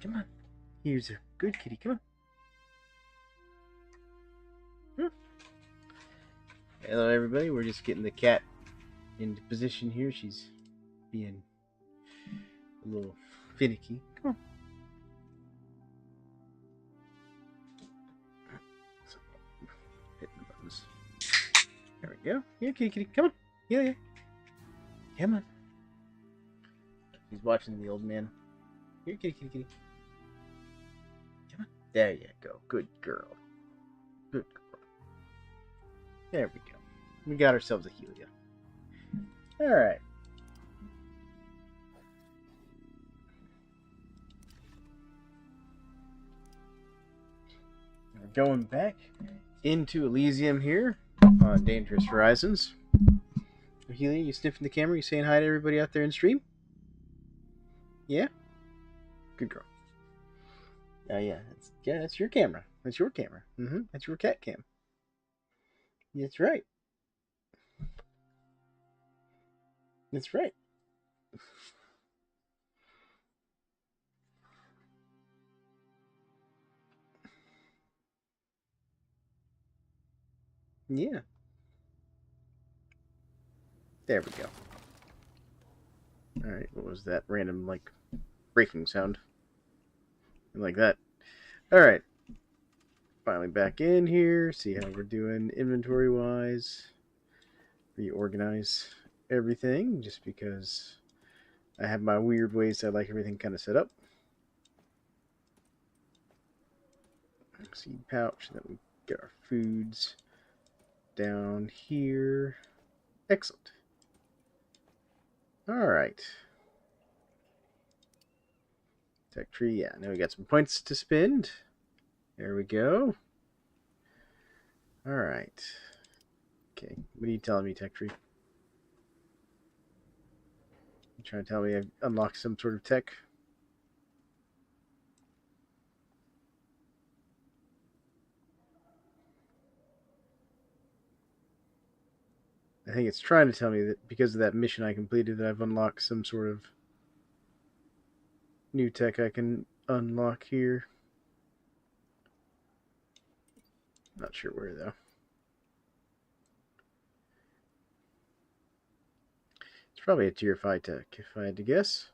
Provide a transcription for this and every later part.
Come on. Here's a good kitty. Come on. Hello, everybody. We're just getting the cat into position here. She's being a little finicky. Come on. So, hitting the buttons. There we go. Here, kitty, kitty. Come on. Yeah. Come on. He's watching the old man. Here, kitty, kitty, kitty. Come on. There you go. Good girl. Good girl. There we go. We got ourselves a Helia. Alright. We're going back into Elysium here on Dangerous Horizons. Helia, you sniffing the camera? You saying hi to everybody out there in stream? Yeah? Good girl. Yeah. That's your camera. That's your camera. That's your cat cam. That's right. That's right. Yeah. There we go. Alright, what was that random, like, breaking sound? Like that. Alright. Finally back in here. See how we're doing inventory-wise. Reorganize everything, just because I have my weird ways I like everything kind of set up. Seed pouch, then we get our foods down here. Excellent. Alright. Tech tree, yeah, now we got some points to spend. There we go. Alright. Okay, what are you telling me, Tech tree? You trying to tell me I've unlocked some sort of tech? I think it's trying to tell me that because of that mission I completed that I've unlocked some sort of new tech I can unlock here. Not sure where though. It's probably a tier 5 tech if I had to guess.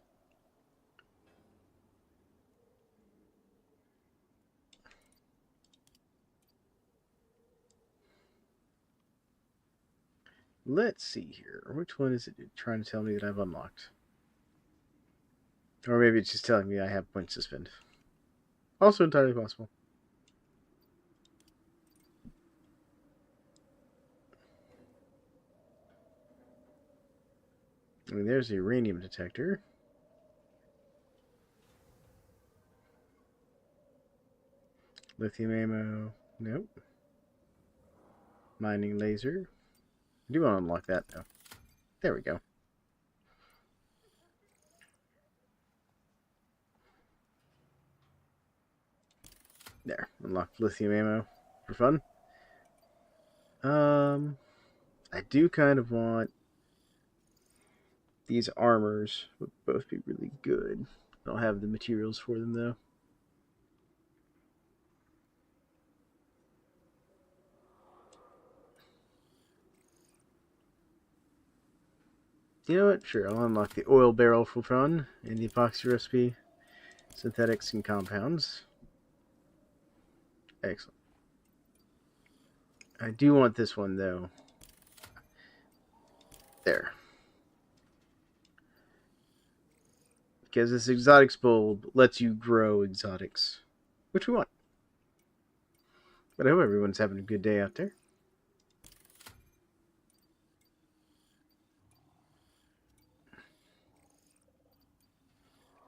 Let's see here. Which one is it trying to tell me that I've unlocked? Or maybe it's just telling me I have points to spend. Also entirely possible. I mean, there's the uranium detector. Lithium ammo. Nope. Mining laser. I do want to unlock that though. There we go. There. Unlocked lithium ammo for fun. I do kind of want these armors. Would both be really good. I don't have the materials for them though. You know what? Sure, I'll unlock the oil barrel for fun and the epoxy recipe, synthetics and compounds. Excellent. I do want this one though. There. Because this exotics bulb lets you grow exotics, which we want. But I hope everyone's having a good day out there.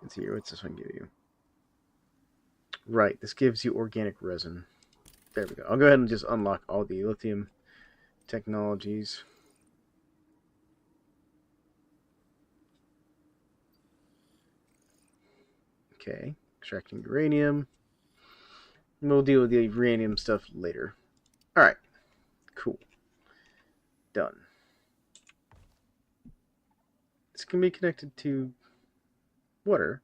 Let's see here. What's this one give you? Right, this gives you organic resin. There we go. I'll go ahead and just unlock all the lithium technologies. Okay, extracting uranium. And we'll deal with the uranium stuff later. Alright, cool. Done. This can be connected to water.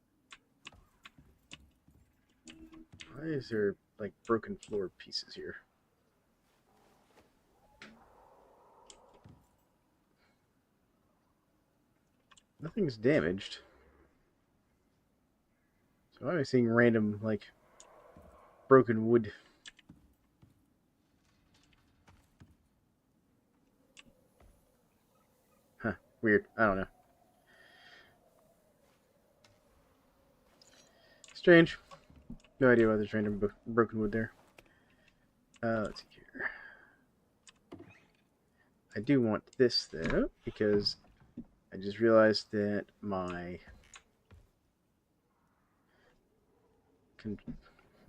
Why is there like broken floor pieces here? Nothing's damaged. So why am I seeing random like broken wood? Huh, weird. I don't know. Strange. No idea why there's random broken wood there. Let's see here. I do want this though, because I just realized that my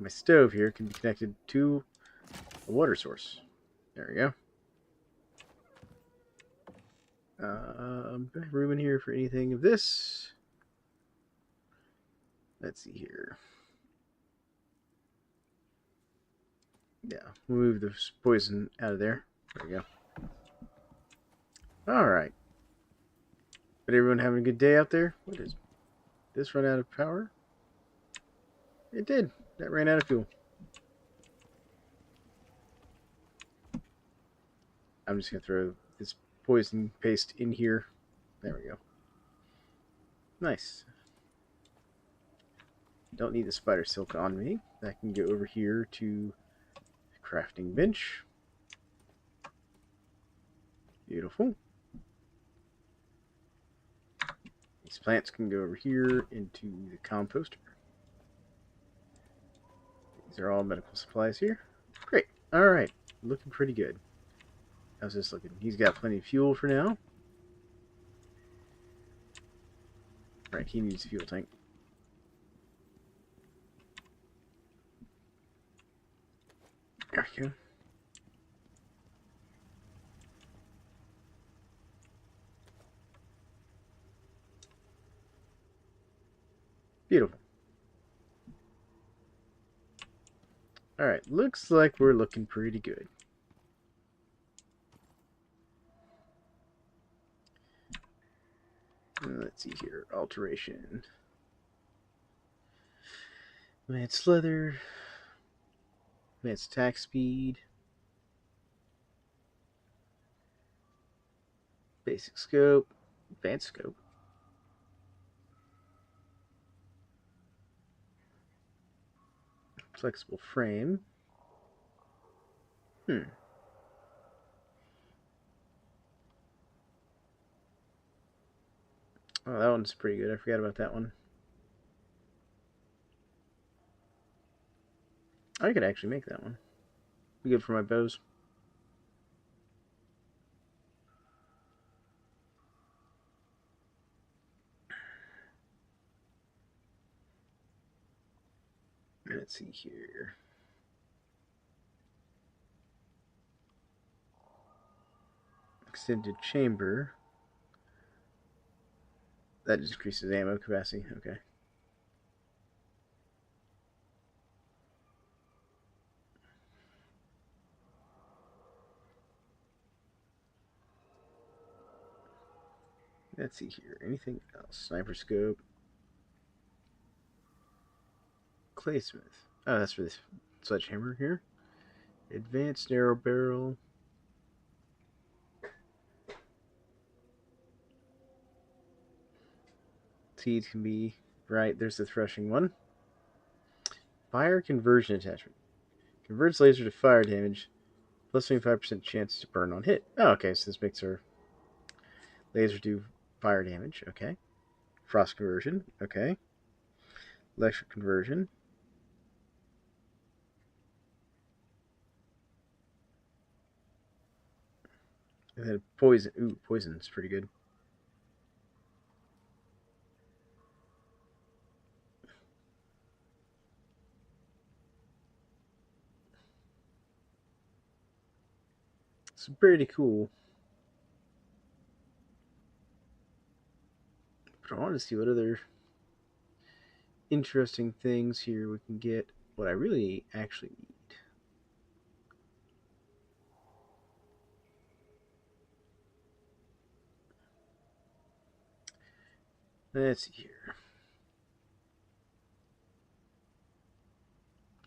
stove here can be connected to a water source. There we go. Do I have room in here for anything of this? Let's see here. Yeah, we'll move the poison out of there. There we go. Alright. But everyone having a good day out there? What is this run out of power? It did. That ran out of fuel. I'm just going to throw this poison paste in here. There we go. Nice. Don't need the spider silk on me. That can go over here to the crafting bench. Beautiful. These plants can go over here into the composter. These are all medical supplies here. Great. Alright. Looking pretty good. How's this looking? He's got plenty of fuel for now. Right, he needs a fuel tank. There we go. Beautiful. Alright, looks like we're looking pretty good. Let's see here. Alteration. Advanced leather. Advanced attack speed. Basic scope. Advanced scope. Flexible frame. Oh, that one's pretty good. I forgot about that one. I could actually make that one. Be good for my bows. Let's see here. Extended chamber. That just increases ammo capacity. Okay. Let's see here. Anything else? Sniper scope. Claysmith. Oh, that's for this sledgehammer here. Advanced narrow barrel. Seeds can be right. There's the threshing one. Fire conversion attachment. Converts laser to fire damage. Plus 25% chance to burn on hit. Oh, okay. So this makes our laser do fire damage. Okay. Frost conversion. Okay. Electric conversion. And then poison. Ooh, poison is pretty good. It's pretty cool. But I want to see what other interesting things here we can get. What I really actually need. Let's see here.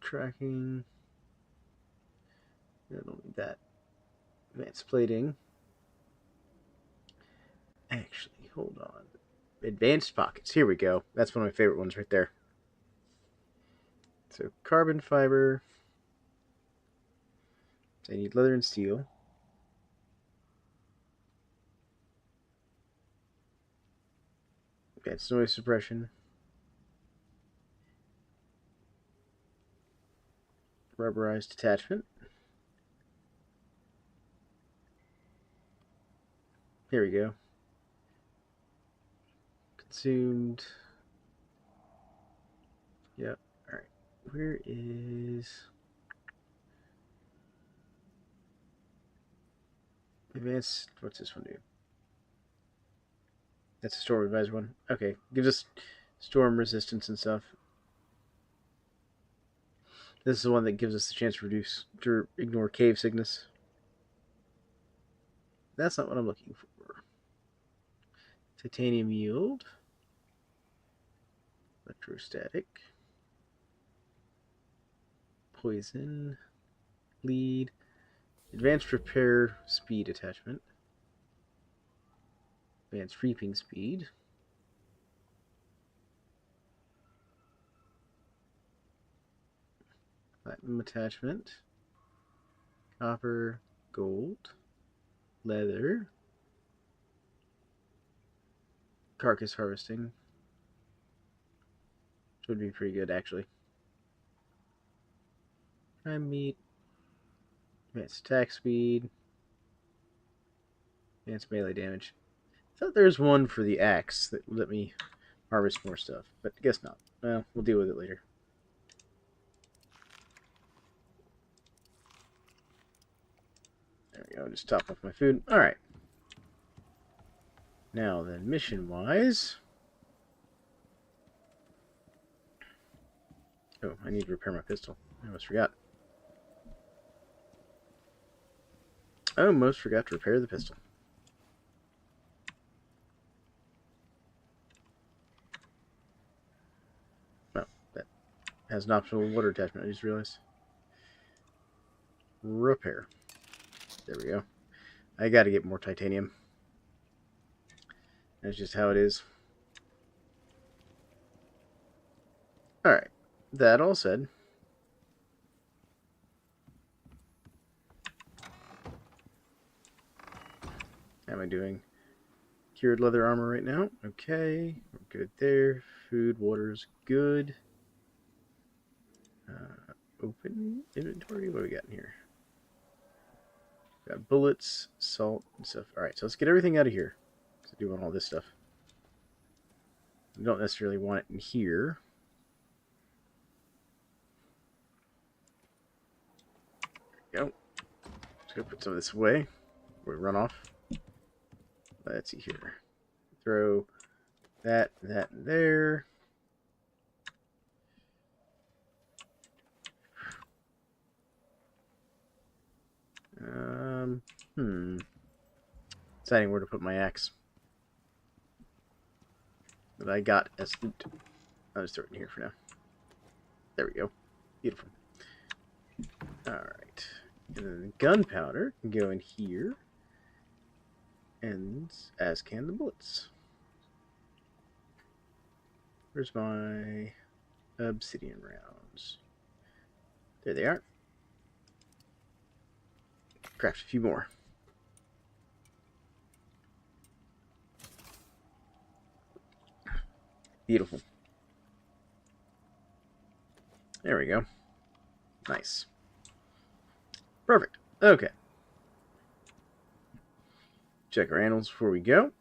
tracking. I don't need that. Advanced plating. Actually, hold on. Advanced pockets. Here we go. That's one of my favorite ones right there. So carbon fiber. I need leather and steel. Advanced noise suppression. Rubberized attachment. Here we go. Consumed. Yep. Alright. Where is... Advanced... What's this one do? That's a storm advisor one. Okay. Gives us storm resistance and stuff. This is the one that gives us the chance to ignore cave sickness. That's not what I'm looking for. Titanium yield. Electrostatic. Poison. Lead. Advanced repair speed attachment. Advanced reaping speed. Platinum attachment. Copper. Gold. Leather. Carcass harvesting. Which would be pretty good, actually. Prime meat. Advanced attack speed. Advanced melee damage. I thought there was one for the axe that would let me harvest more stuff, but I guess not. Well, we'll deal with it later. There we go. Just top off my food. Alright. Now then, mission-wise... Oh, I need to repair my pistol. I almost forgot. I almost forgot to repair the pistol. Well, that has an optional water attachment, I just realized. Repair. There we go. I gotta get more titanium. That's just how it is. Alright. That all said, how am I doing? Cured leather armor right now. Okay, we're good there. Food, water's good. Open inventory. What do we got in here? Got bullets, salt, and stuff. Alright, so let's get everything out of here. I do want all this stuff. I don't necessarily want it in here. Go. Let's go put some of this away before we run off. Let's see here. Throw that there. Deciding where to put my axe. That I got as loot. I'll just throw it in here for now. There we go. Beautiful. Alright. And then the gunpowder can go in here. And as can the bullets. Where's my obsidian rounds? There they are. Craft a few more. Beautiful. There we go. Nice. Perfect. Okay. Check our animals before we go.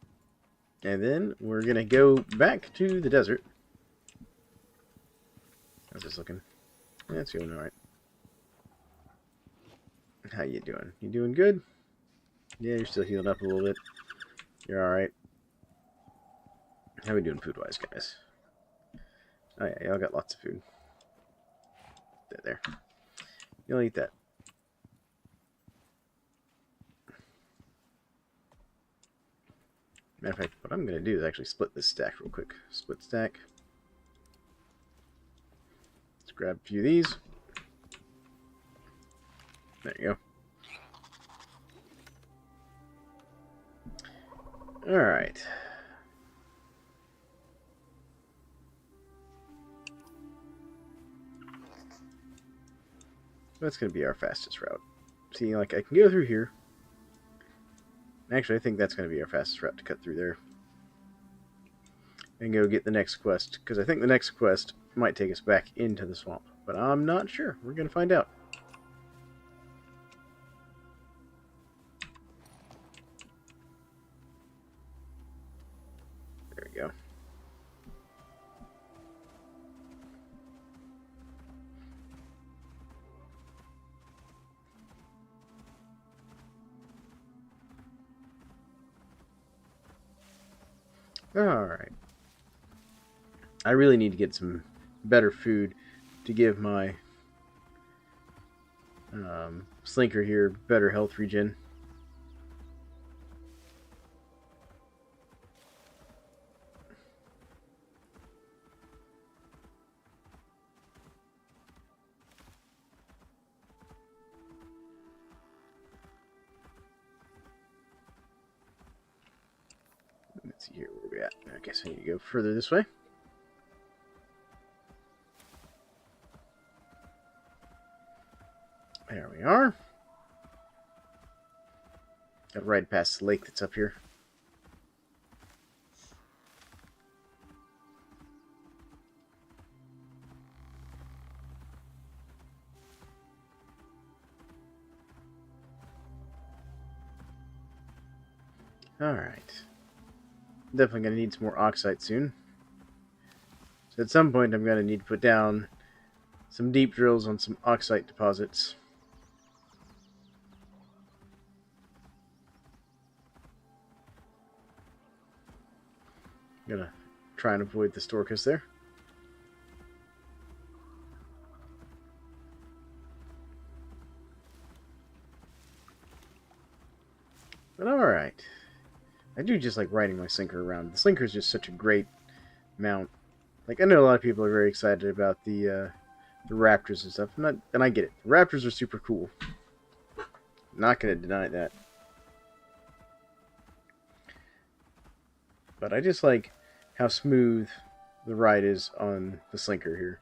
And then we're going to go back to the desert. How's this looking? That's going alright. How you doing? You doing good? Yeah, you're still healing up a little bit. You're alright. How we doing food-wise, guys? Oh yeah, y'all got lots of food. There. You'll eat that. Matter of fact, what I'm going to do is actually split this stack real quick. Split stack. Let's grab a few of these. There you go. Alright. That's going to be our fastest route. See, like, I can go through here. Actually, I think that's going to be our fastest route to cut through there. And go get the next quest. Because I think the next quest might take us back into the swamp. But I'm not sure. We're going to find out. There we go. Alright. I really need to get some better food to give my slinker here better health regen. Let's see here where we're at. I guess I need to go further this way. There we are. Got to ride past the lake that's up here. Alright. Definitely going to need some more oxide soon. So at some point I'm going to need to put down some deep drills on some oxide deposits. I'm going to try and avoid the Storkus there. But alright. I do just like riding my Slinker around. The Slinker is just such a great mount. Like, I know a lot of people are very excited about the Raptors and stuff, and I get it. The Raptors are super cool. Not going to deny that. But I just like how smooth the ride is on the Slinker here.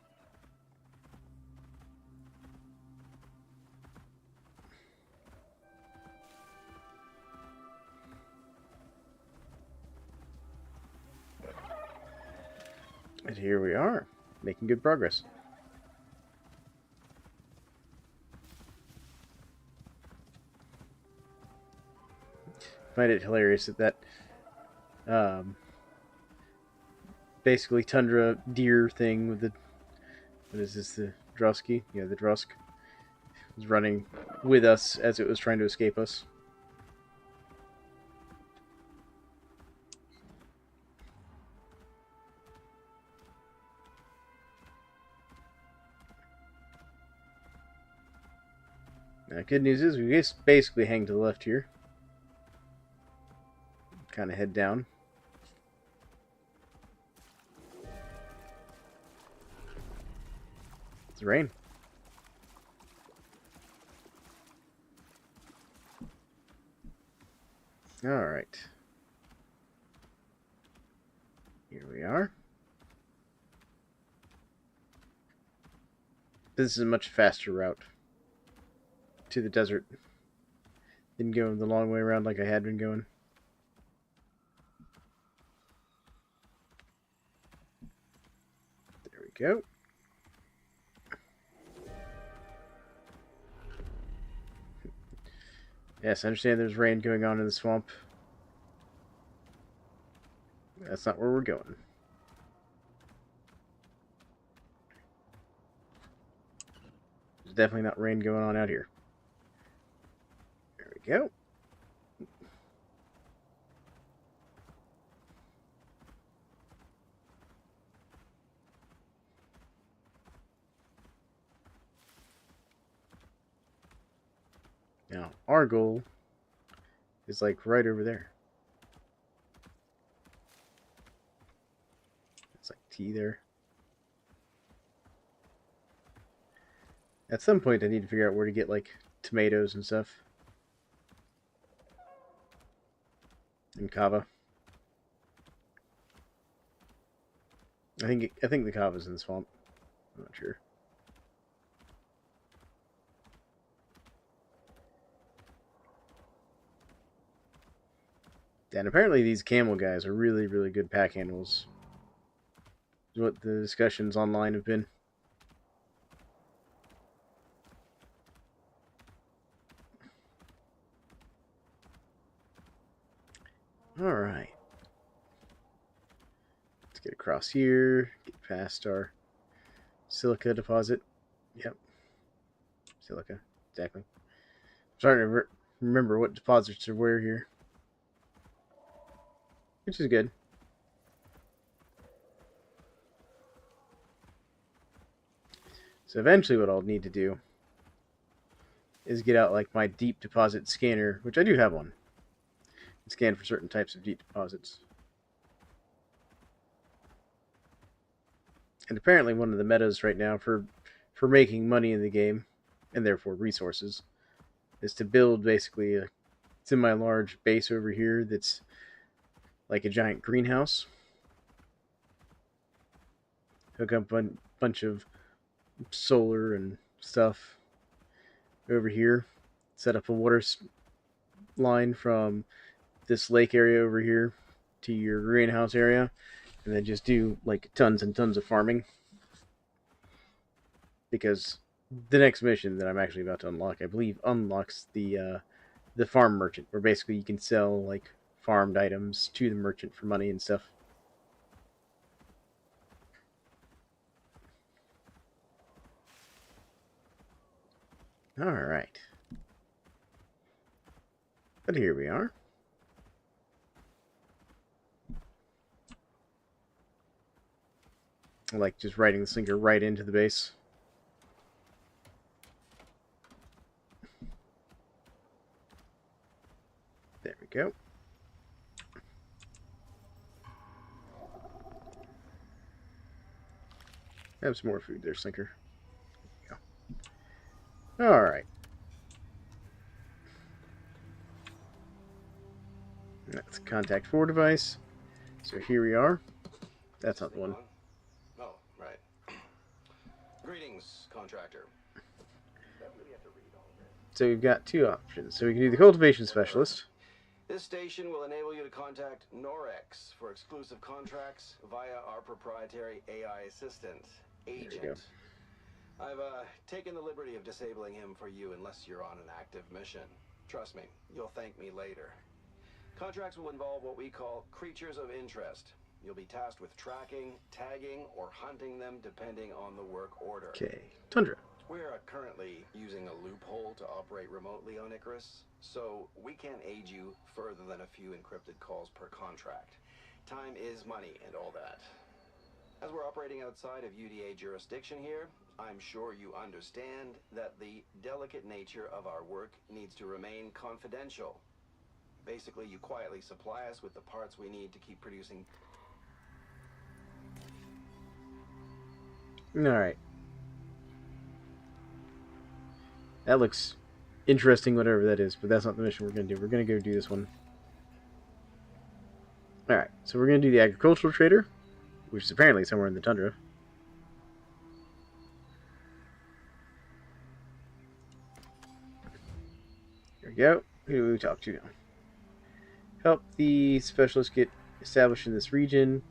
And here we are, making good progress. I find it hilarious that basically tundra deer thing with the, what is this, the Drosky? Yeah, the Drosk was running with us as it was trying to escape us. Now, good news is we just basically hang to the left here. Kind of head down. It's rain. Alright. Here we are. This is a much faster route to the desert than going the long way around like I had been going. There we go. Yes, I understand there's rain going on in the swamp. That's not where we're going. There's definitely not rain going on out here. There we go. Now, our goal is like right over there. It's like T there. At some point, I need to figure out where to get like tomatoes and stuff. And kava. I think the kava's in the swamp. I'm not sure. And apparently these camel guys are really, really good pack animals. Is what the discussions online have been. Alright. Let's get across here. Get past our silica deposit. Yep. Silica. Exactly. I'm starting to remember what deposits are where here. Which is good. So eventually what I'll need to do is get out like my deep deposit scanner, which I do have one. And scan for certain types of deep deposits. And apparently one of the metas right now for making money in the game, and therefore resources, is to build basically a semi-large base over here that's like a giant greenhouse. Hook up a bunch of solar and stuff over here. Set up a water line from this lake area over here to your greenhouse area, and then just do like tons and tons of farming. Because the next mission that I'm actually about to unlock, I believe, unlocks the farm merchant, where basically you can sell like farmed items to the merchant for money and stuff. Alright. But here we are. I like just riding the sinker right into the base. There we go. Have some more food there, sinker. There we go. Alright. That's the contact 4 device. So here we are. That's not the one. Oh, right. Greetings, contractor. So we've got two options. So we can do the cultivation specialist. This station will enable you to contact Norex for exclusive contracts via our proprietary AI assistant, Agent. I've taken the liberty of disabling him for you unless you're on an active mission. Trust me, you'll thank me later. Contracts will involve what we call creatures of interest. You'll be tasked with tracking, tagging, or hunting them depending on the work order. Okay, Tundra. We're currently using a loophole to operate remotely on Icarus, so we can't aid you further than a few encrypted calls per contract. Time is money and all that. As we're operating outside of UDA jurisdiction here, I'm sure you understand that the delicate nature of our work needs to remain confidential. Basically, you quietly supply us with the parts we need to keep producing. Alright. That looks interesting, whatever that is, but that's not the mission we're going to do. We're going to go do this one. Alright, so we're going to do the agricultural trader, which is apparently somewhere in the tundra. Here we go. Who do we talk to now? Help the specialist get established in this region.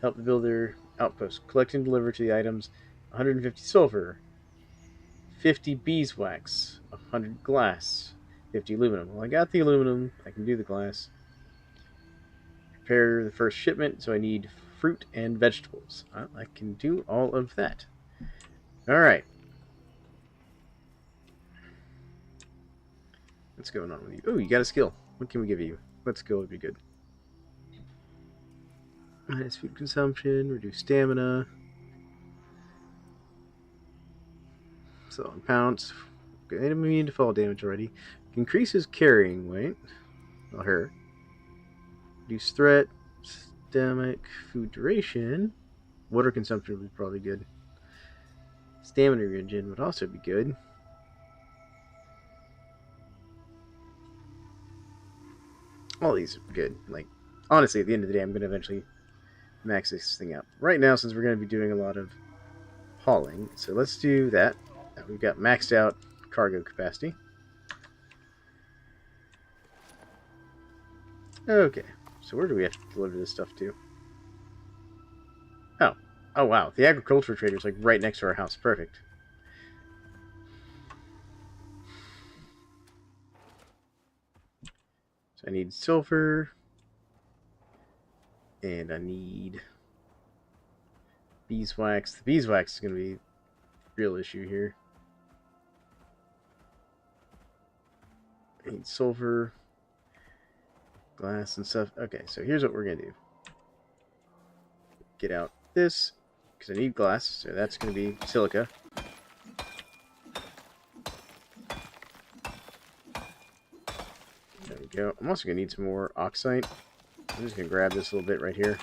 Help the builder outpost. Collect and deliver to the items 150 silver, 50 beeswax, 100 glass, 50 aluminum. Well, I got the aluminum. I can do the glass. Prepare the first shipment, so I need fruit and vegetables. I can do all of that. Alright. What's going on with you? Oh, you got a skill. What can we give you? What skill would be good? Minus food consumption, reduce stamina. So on pounce. Okay, immune to fall damage already. Increases carrying weight. Well, her. Reduce threat. Stomach. Food duration. Water consumption would be probably good. Stamina regen would also be good. All these are good. Like, honestly, at the end of the day, I'm going to eventually max this thing out. Right now, since we're going to be doing a lot of hauling, so let's do that. We've got maxed out cargo capacity. Okay, so where do we have to deliver this stuff to? Oh. Oh, wow. The agriculture trader's like right next to our house. Perfect. So I need silver. And I need beeswax. The beeswax is going to be a real issue here. I need silver, glass, and stuff. Okay, so here's what we're going to do. Get out this, because I need glass, so that's going to be silica. There we go. I'm also going to need some more oxide. I'm just going to grab this little bit right here.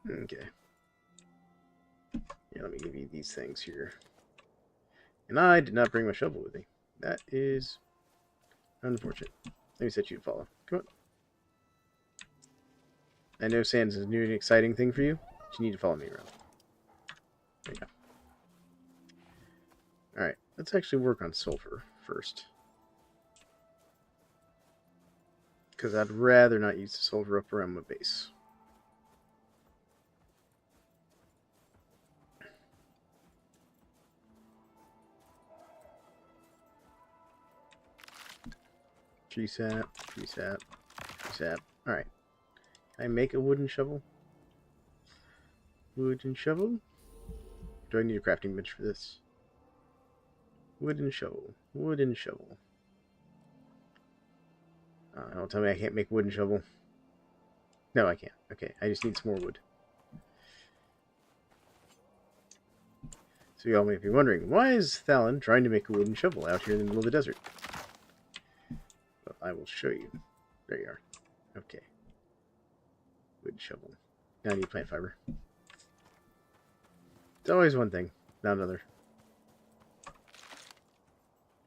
Okay. Yeah, let me give you these things here. And I did not bring my shovel with me. That is unfortunate. Let me set you to follow. Come on. I know sand is a new and exciting thing for you, but you need to follow me around. There you go. Alright, let's actually work on sulfur first. Because I'd rather not use the sulfur up around my base. Tree sap, tree sap, tree sap. Alright. Can I make a wooden shovel? Wooden shovel? Do I need a crafting bench for this? Wooden shovel. Wooden shovel. Don't tell me I can't make a wooden shovel. No, I can't. Okay, I just need some more wood. So y'all may be wondering, why is Thalan trying to make a wooden shovel out here in the middle of the desert? Well, I will show you. There you are. Okay. Wood shovel. Now I need plant fiber. It's always one thing, not another.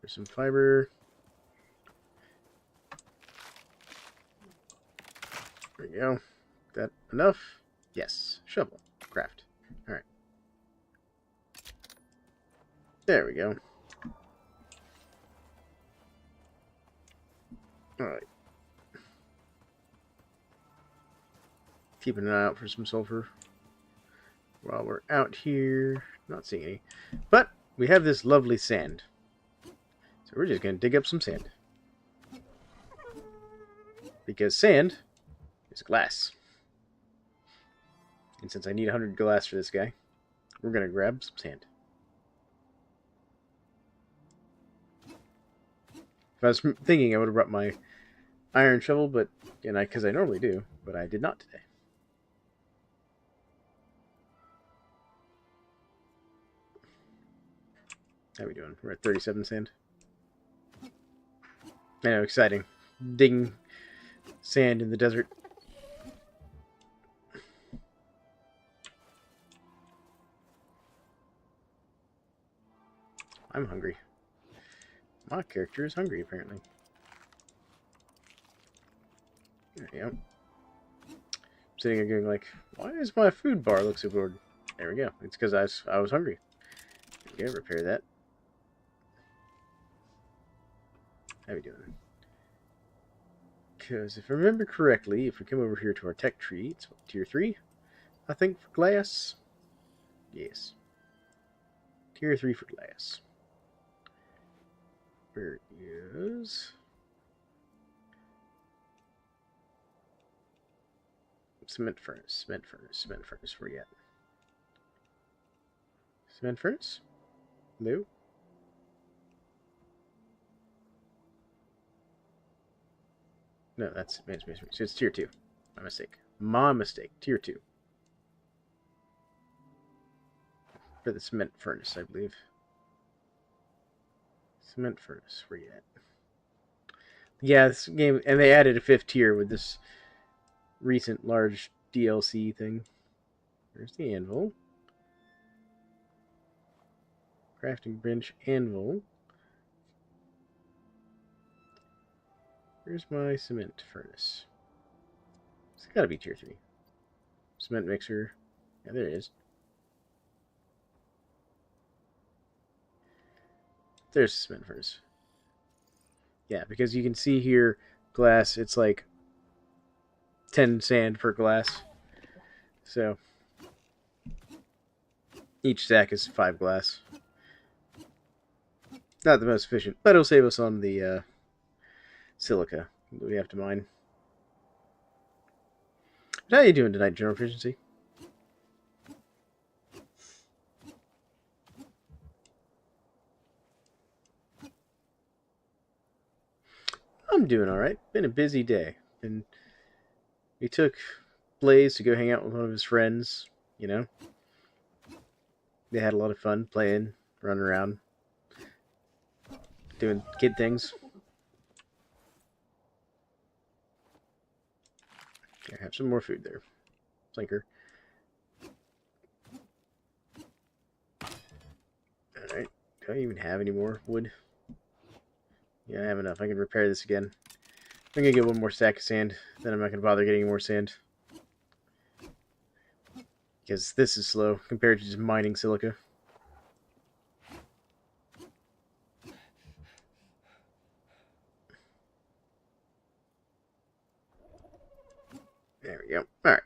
There's some fiber. There we go. That enough? Yes. Shovel. Craft. Alright. There we go. Alright. Keeping an eye out for some sulfur. While we're out here, not seeing any. But we have this lovely sand. So we're just going to dig up some sand. Because sand is glass. And since I need 100 glass for this guy, we're going to grab some sand. If I was thinking, I would have brought my iron shovel, but because I normally do, but I did not today. How are we doing? We're at 37 sand. I know, exciting. Digging sand in the desert. I'm hungry. My character is hungry, apparently. There you go. I'm sitting here going like, why does my food bar look so bored? There we go. It's because I was hungry. Okay, repair that. How we doing? Because if I remember correctly, if we come over here to our tech tree, it's what, tier 3, I think, for glass. Yes. Tier 3 for glass. Where is... Cement furnace, cement furnace, cement furnace. Where you at? Cement furnace? No. No, that's advanced masonry. So it's tier 2. My mistake. My mistake. Tier 2. For the cement furnace, I believe. Cement furnace. Where you at? Yeah, this game, and they added a 5th tier with this recent large DLC thing. Where's the anvil? Crafting bench, anvil. Where's my cement furnace? It's gotta be tier 3. Cement mixer. Yeah, there it is. There's the cement furnace. Yeah, because you can see here, glass, it's like 10 sand per glass. So, each stack is 5 glass. Not the most efficient, but it'll save us on the silica that we have to mine. How are you doing tonight, General Efficiency? I'm doing alright. Been a busy day. And we took Blaze to go hang out with one of his friends, you know. They had a lot of fun playing, running around, doing kid things. Okay, have some more food there. Blinker. Alright. Do I even have any more wood? Yeah, I have enough. I can repair this again. I'm gonna get one more stack of sand, then I'm not gonna bother getting more sand. Because this is slow compared to just mining silica. There we go. Alright.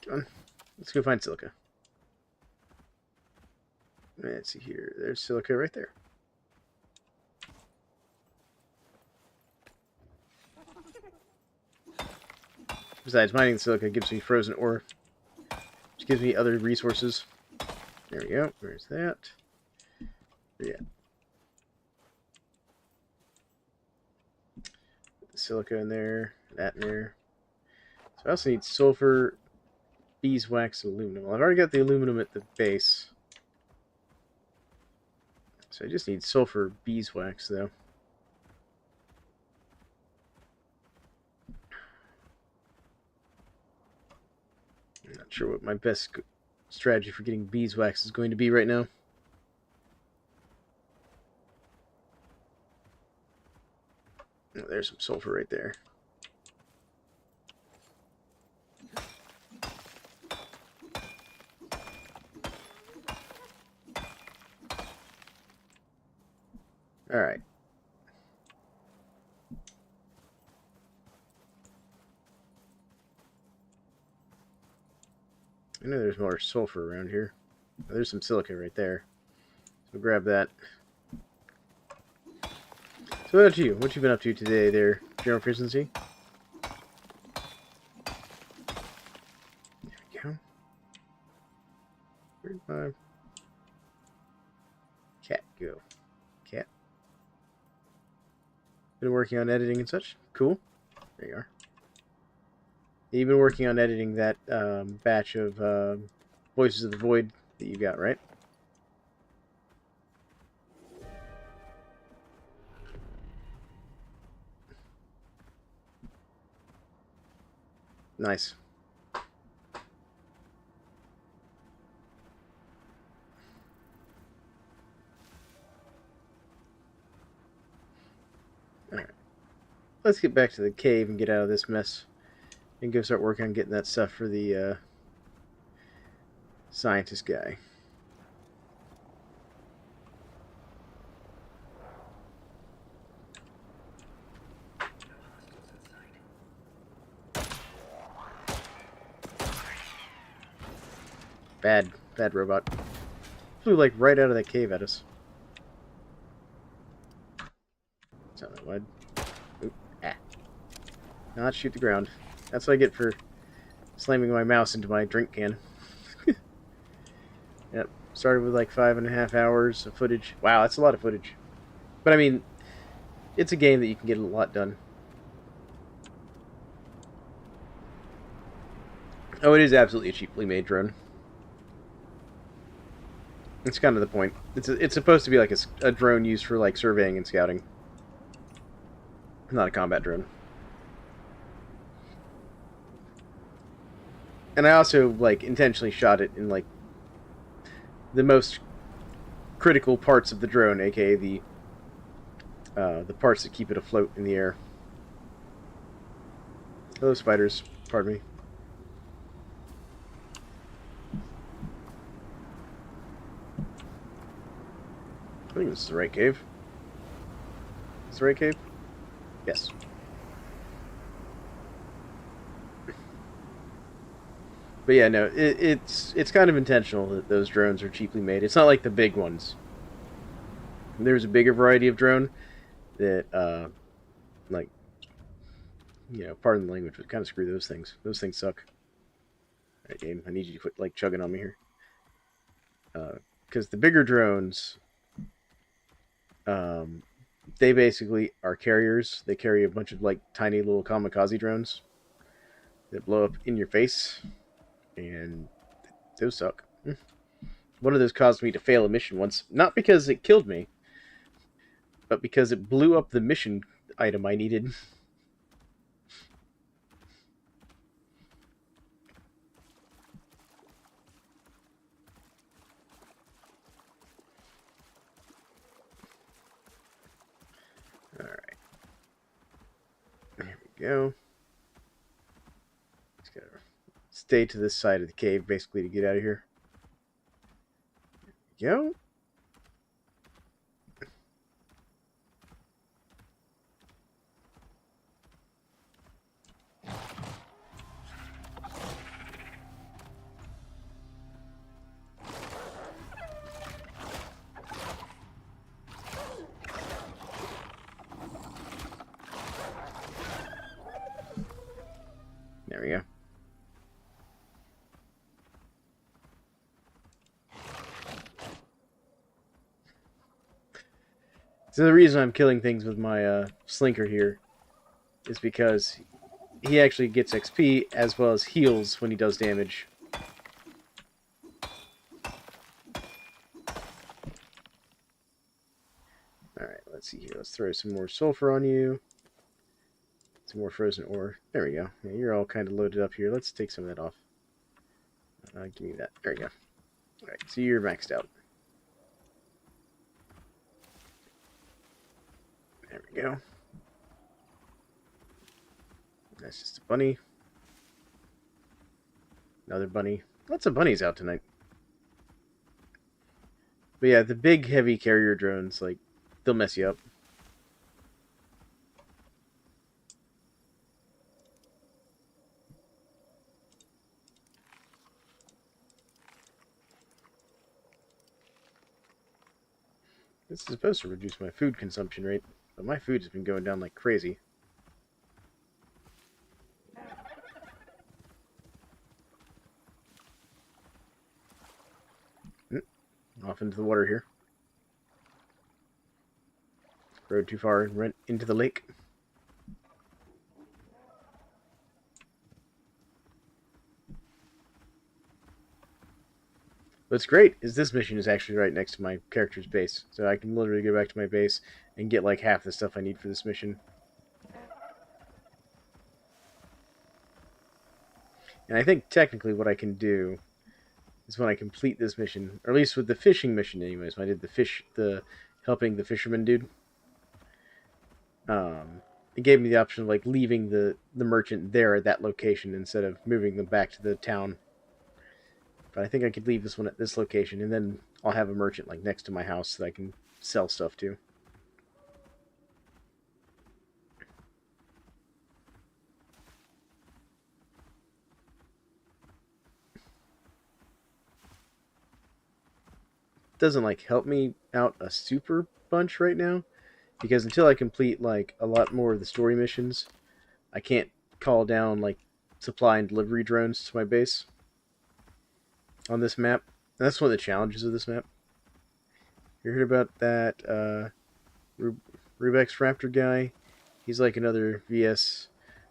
Come on. Let's go find silica. Let's see here. There's silica right there. Besides, mining silica gives me frozen ore, which gives me other resources. There we go. Where's that? Yeah. Put the silica in there, that in there. So I also need sulfur, beeswax, aluminum. Well, I've already got the aluminum at the base. So I just need sulfur beeswax, though. I'm not sure what my best strategy for getting beeswax is going to be right now. Oh, there's some sulfur right there. Alright. I know there's more sulfur around here. Oh, there's some silica right there. So grab that. So what about you? What you been up to today there, General Efficiency? There we go. Where'd my cat go? Cat. Been working on editing and such. Cool. There you are. You've been working on editing that batch of Voices of the Void that you got, right? Nice. Alright. Let's get back to the cave and get out of this mess. And go start working on getting that stuff for the scientist guy. Bad robot. Flew like right out of that cave at us. Sound that wide. Oop. Ah. Not shoot the ground. That's what I get for slamming my mouse into my drink can. Yep. Started with like 5.5 hours of footage. Wow, that's a lot of footage. But I mean, it's a game that you can get a lot done. Oh, it is absolutely a cheaply made drone. It's kind of the point. It's supposed to be like a drone used for like surveying and scouting. Not a combat drone. And I also like intentionally shot it in like the most critical parts of the drone, aka the parts that keep it afloat in the air. Hello, spiders. Pardon me. I think this is the right cave. Is the right cave? Yes. But yeah, no, it's kind of intentional that those drones are cheaply made. It's not like the big ones. There's a bigger variety of drone that, like, pardon the language, but kind of screw those things. Those things suck. All right, game, I need you to quit, like, chugging on me here. Because the bigger drones, they basically are carriers. They carry a bunch of, like, tiny little kamikaze drones that blow up in your face, and those suck. One of those caused me to fail a mission once, not because it killed me, but because it blew up the mission item I needed. Alright. There we go. Just gotta stay to this side of the cave, basically, to get out of here. There we go. There we go. So the reason I'm killing things with my slinker here is because he actually gets XP as well as heals when he does damage. Alright, let's see here. Let's throw some more sulfur on you. Some more frozen ore. There we go. Yeah, you're all kind of loaded up here. Let's take some of that off. Give me that. There we go. Alright, so you're maxed out. There we go. That's just a bunny. Another bunny. Lots of bunnies out tonight. But yeah, the big heavy carrier drones, like, they'll mess you up. This is supposed to reduce my food consumption rate, but my food has been going down like crazy. Off into the water here. Rode too far and went into the lake. What's great is this mission is actually right next to my character's base, so I can literally go back to my base and get like half the stuff I need for this mission. And I think technically what I can do is when I complete this mission, or at least with the fishing mission anyways, when I did the helping the fisherman dude, it gave me the option of like leaving the merchant there at that location instead of moving them back to the town. But I think I could leave this one at this location, and then I'll have a merchant like next to my house that I can sell stuff to. Doesn't like help me out a super bunch right now, because until I complete like a lot more of the story missions, I can't call down like supply and delivery drones to my base on this map. And that's one of the challenges of this map. You heard about that Rubex Raptor guy? He's like another VS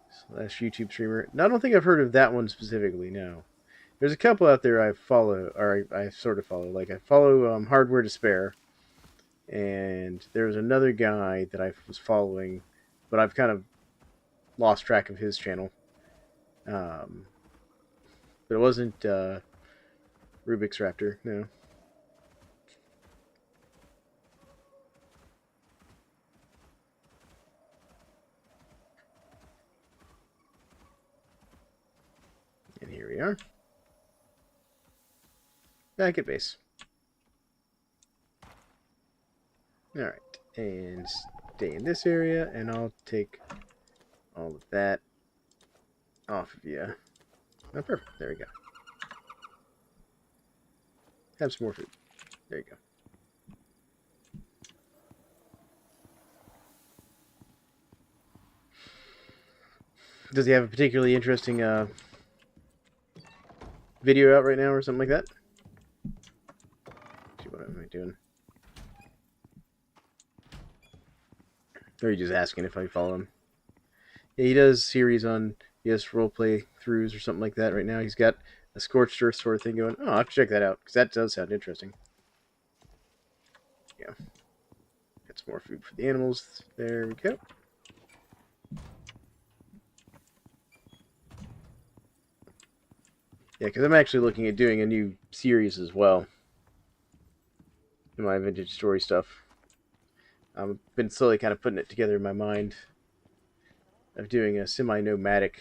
slash YouTube streamer. Now, I don't think I've heard of that one specifically, no. There's a couple out there I follow, or I sort of follow. Like, I follow Hardware to Spare, and there's another guy that I was following, but I've kind of lost track of his channel. But it wasn't Rubik's Raptor, no. And here we are. Back at base. Alright, and stay in this area, and I'll take all of that off of you. Oh, perfect. There we go. Have some more food. There you go. Does he have a particularly interesting video out right now or something like that? What am I doing? Or are you just asking if I follow him? Yeah, he does series on, yes, roleplay throughs or something like that right now. He's got a Scorched Earth sort of thing going. Oh, I'll have to check that out, because that does sound interesting. Yeah. Got some more food for the animals. There we go. Yeah, because I'm actually looking at doing a new series as well in my vintage story stuff. I've been slowly kind of putting it together in my mind of doing a semi-nomadic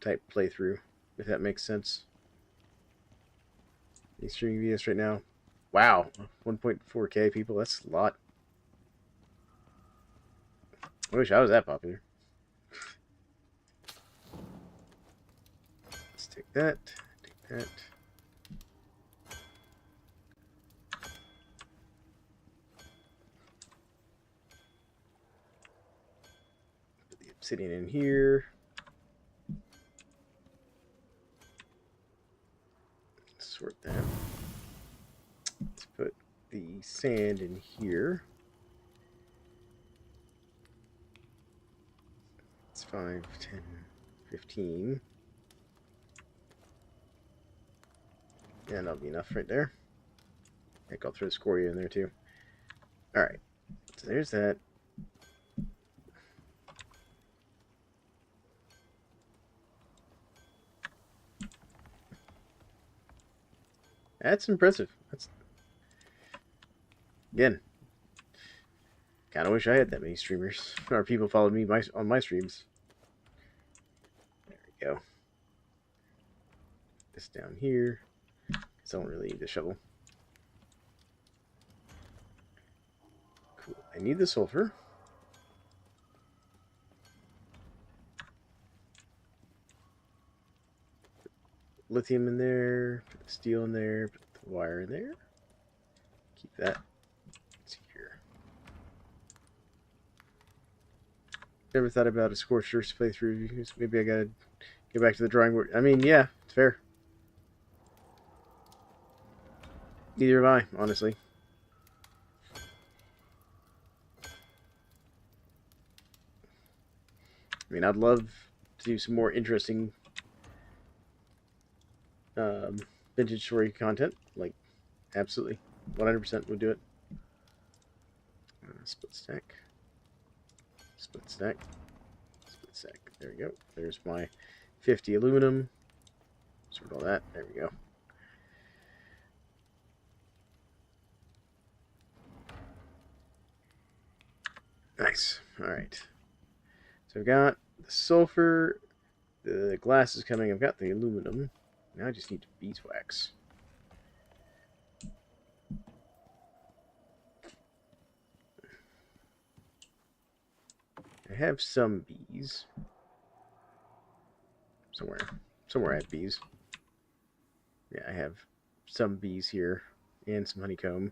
type playthrough, if that makes sense. He's streaming VS right now. Wow, 1.4K people, that's a lot. I wish I was that popular. Let's take that, take that. Put the obsidian in here. Sort that. Let's put the sand in here. It's 5, 10, 15. And that'll be enough right there. I think I'll throw the scoria in there too. Alright, so there's that. That's impressive. That's, again, kind of wish I had that many streamers, or people followed me on my streams. There we go. This down here, because I don't really need the shovel. Cool. I need the sulfur. Lithium in there, put the steel in there, put the wire in there. Keep that secure. Never thought about a Scorched Earth playthrough. Maybe I gotta get back to the drawing board. I mean, yeah, it's fair. Neither have I, honestly. I mean, I'd love to do some more interesting vintage story content. Like, absolutely. 100% would do it. Split stack. Split stack. Split stack. There we go. There's my 50 aluminum. Sort all that. There we go. Nice. Alright. So I've got the sulfur. The glass is coming. I've got the aluminum. Now I just need beeswax. I have some bees. Somewhere I have bees. Yeah, I have some bees here. And some honeycomb.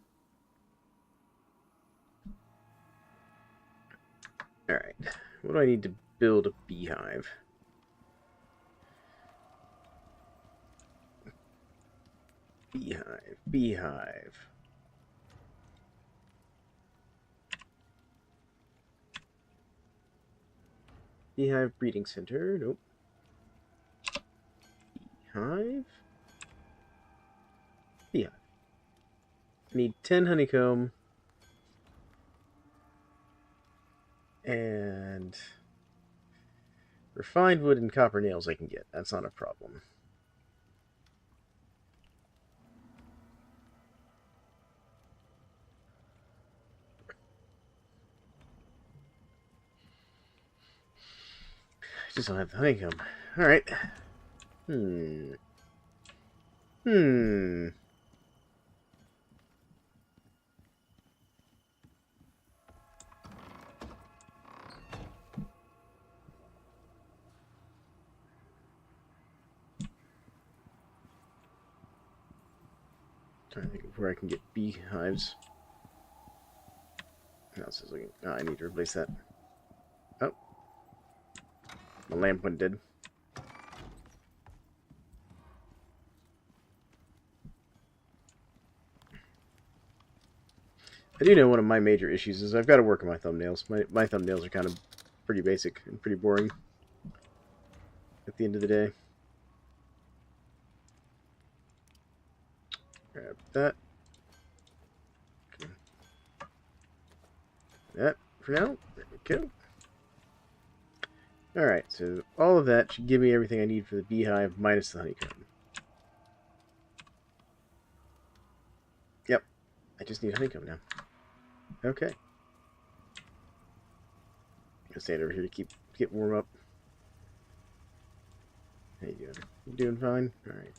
Alright. What do I need to build a beehive? Beehive. Beehive. Beehive breeding center. Nope. Beehive. Beehive. I need 10 honeycomb. And refined wood and copper nails I can get. That's not a problem. I just don't have the honeycomb. Alright. Hmm. Hmm. Trying to think of where I can get beehives. No, this is looking. Oh, I need to replace that. Oh, my lamp went dead. I do know one of my major issues is I've got to work on my thumbnails. My thumbnails are kind of pretty basic and pretty boring at the end of the day. Grab that. Okay. That for now. There we go. Alright, so all of that should give me everything I need for the beehive minus the honeycomb. Yep, I just need honeycomb now. Okay. I'll stand over here to get warm up. How you doing? You doing fine? Alright.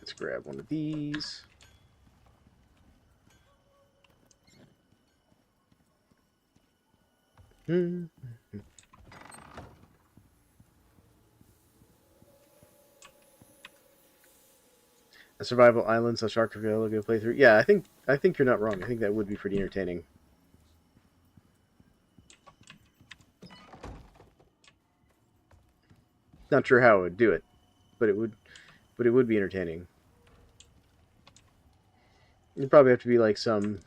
Let's grab one of these. A survival island / Archipelago go playthrough. Yeah, I think you're not wrong. I think that would be pretty entertaining. Not sure how I would do it, but it would be entertaining. It'd probably have to be like some,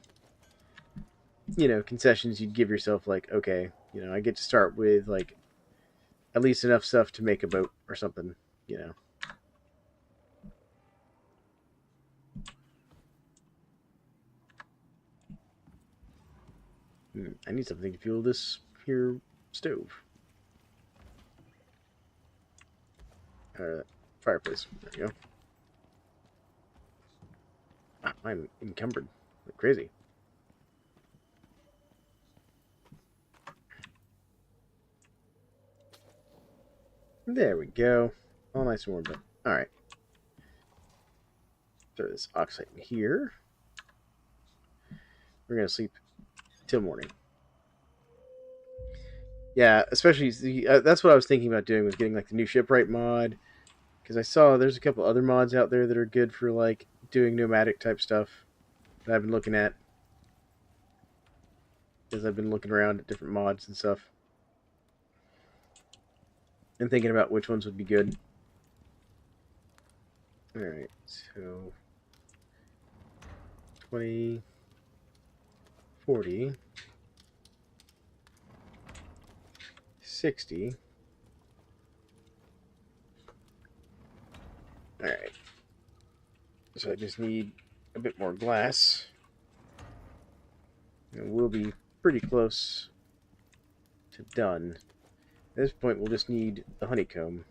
concessions you'd give yourself, like, okay, I get to start with like at least enough stuff to make a boat or something, I need something to fuel this here stove. Fireplace. There you go. Ah, I'm encumbered like crazy. There we go. All nice and warm up. Alright. Throw this oxide in here. We're going to sleep till morning. Yeah, especially that's what I was thinking about doing, was getting like the new shipwright mod, because I saw there's a couple other mods out there that are good for like doing nomadic type stuff that I've been looking at, because I've been looking around at different mods and stuff and thinking about which ones would be good. Alright, so 20, 40, 60. Alright. So I just need a bit more glass. And we'll be pretty close to done. At this point, we'll just need the honeycomb.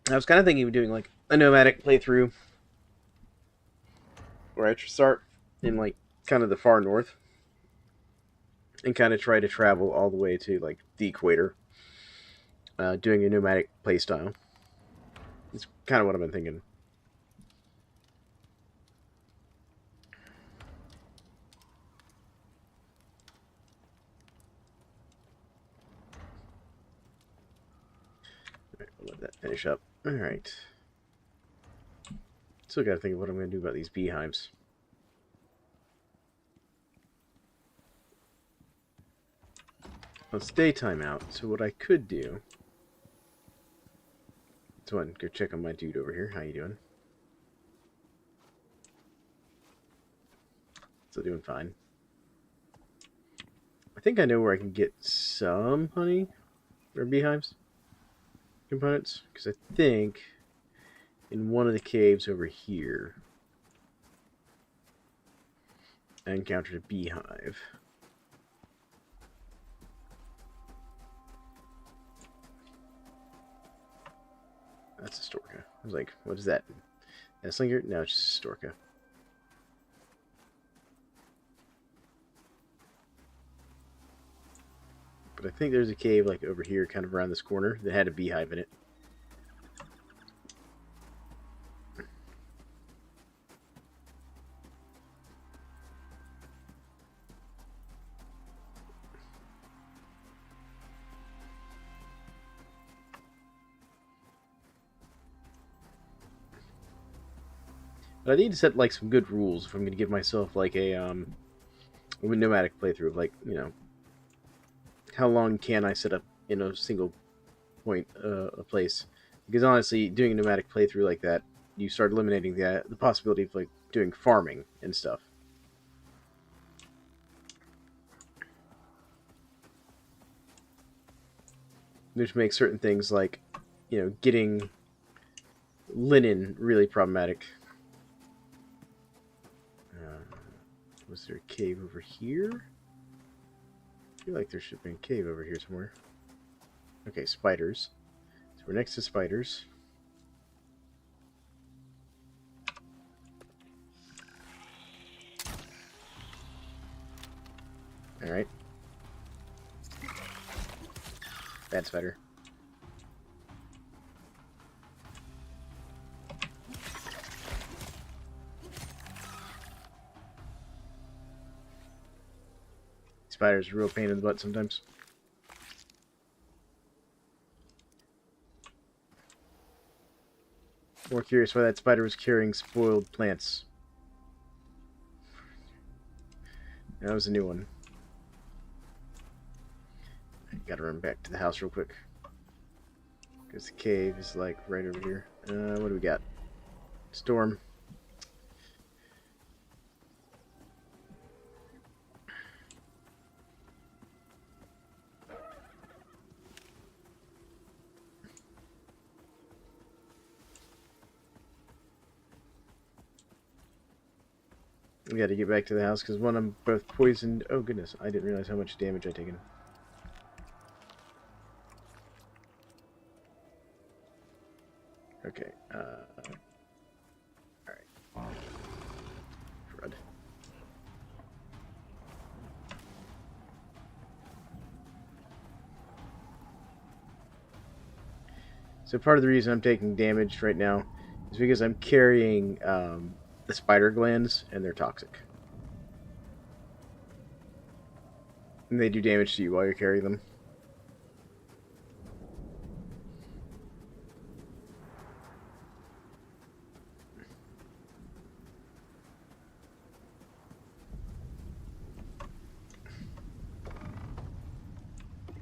I was kind of thinking of doing like a nomadic playthrough where I start in like kind of the far north and kind of try to travel all the way to like the equator, doing a nomadic playstyle. It's kind of what I've been thinking. Alright, I'll let that finish up. Alright. Still got to think of what I'm going to do about these beehives. Well, it's daytime out, so what I could do... So go check on my dude over here. How you doing? Still doing fine. I think I know where I can get some honey or beehives components, because I think in one of the caves over here I encountered a beehive. That's a Storka. I was like, what is that? A slinger? No, it's just a Storka. But I think there's a cave like over here, kind of around this corner, that had a beehive in it. But I need to set like some good rules if I'm going to give myself like a nomadic playthrough of like, you know, how long can I set up in a single point a place? Because honestly, doing a nomadic playthrough like that, you start eliminating the possibility of like doing farming and stuff. Which makes certain things like, you know, getting linen really problematic. Was there a cave over here? I feel like there should have been a cave over here somewhere. Okay, spiders. So we're next to spiders. Alright. Bad spider. Spiders are a real pain in the butt sometimes. More curious why that spider was carrying spoiled plants. That was a new one. I gotta run back to the house real quick. Because the cave is like right over here. What do we got? Storm. We got to get back to the house because one, I'm both poisoned. Oh goodness, I didn't realize how much damage I'd taken. Okay, alright. Crud. So part of the reason I'm taking damage right now is because I'm carrying the spider glands, and they're toxic. And they do damage to you while you're carrying them.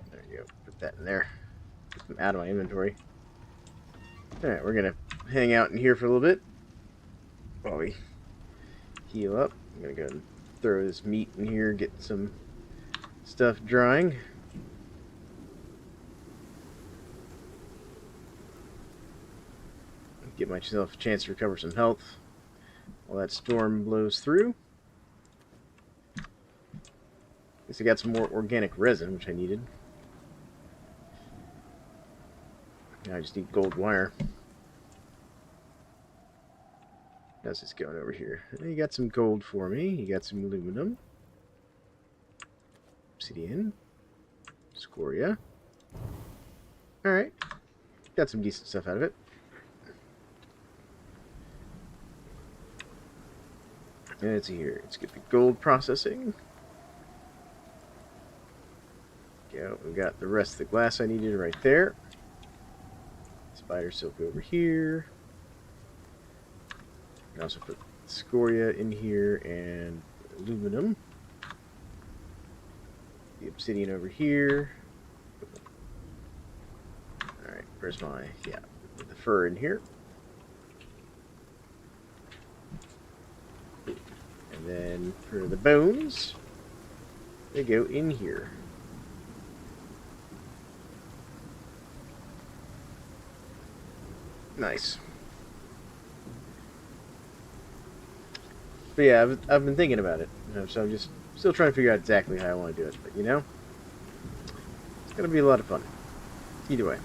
There you go. Put that in there. Get them out of my inventory. Alright, we're going to hang out in here for a little bit while we heal up. I'm going to go ahead and throw this meat in here, get some stuff drying. Get myself a chance to recover some health while that storm blows through. At least I got some more organic resin, which I needed. Now I just need gold wire. How's this going over here? You got some gold for me. You got some aluminum. Obsidian. Scoria. Alright. Got some decent stuff out of it. And let's see here. Let's get the gold processing. Go. We got the rest of the glass I needed right there. Spider silk over here. I also put scoria in here and aluminum. The obsidian over here. Alright, where's my, yeah, put the fur in here. And then for the bones, they go in here. Nice. But yeah, I've been thinking about it, you know, so I'm just still trying to figure out exactly how I want to do it. But you know, it's gonna be a lot of fun. Either way.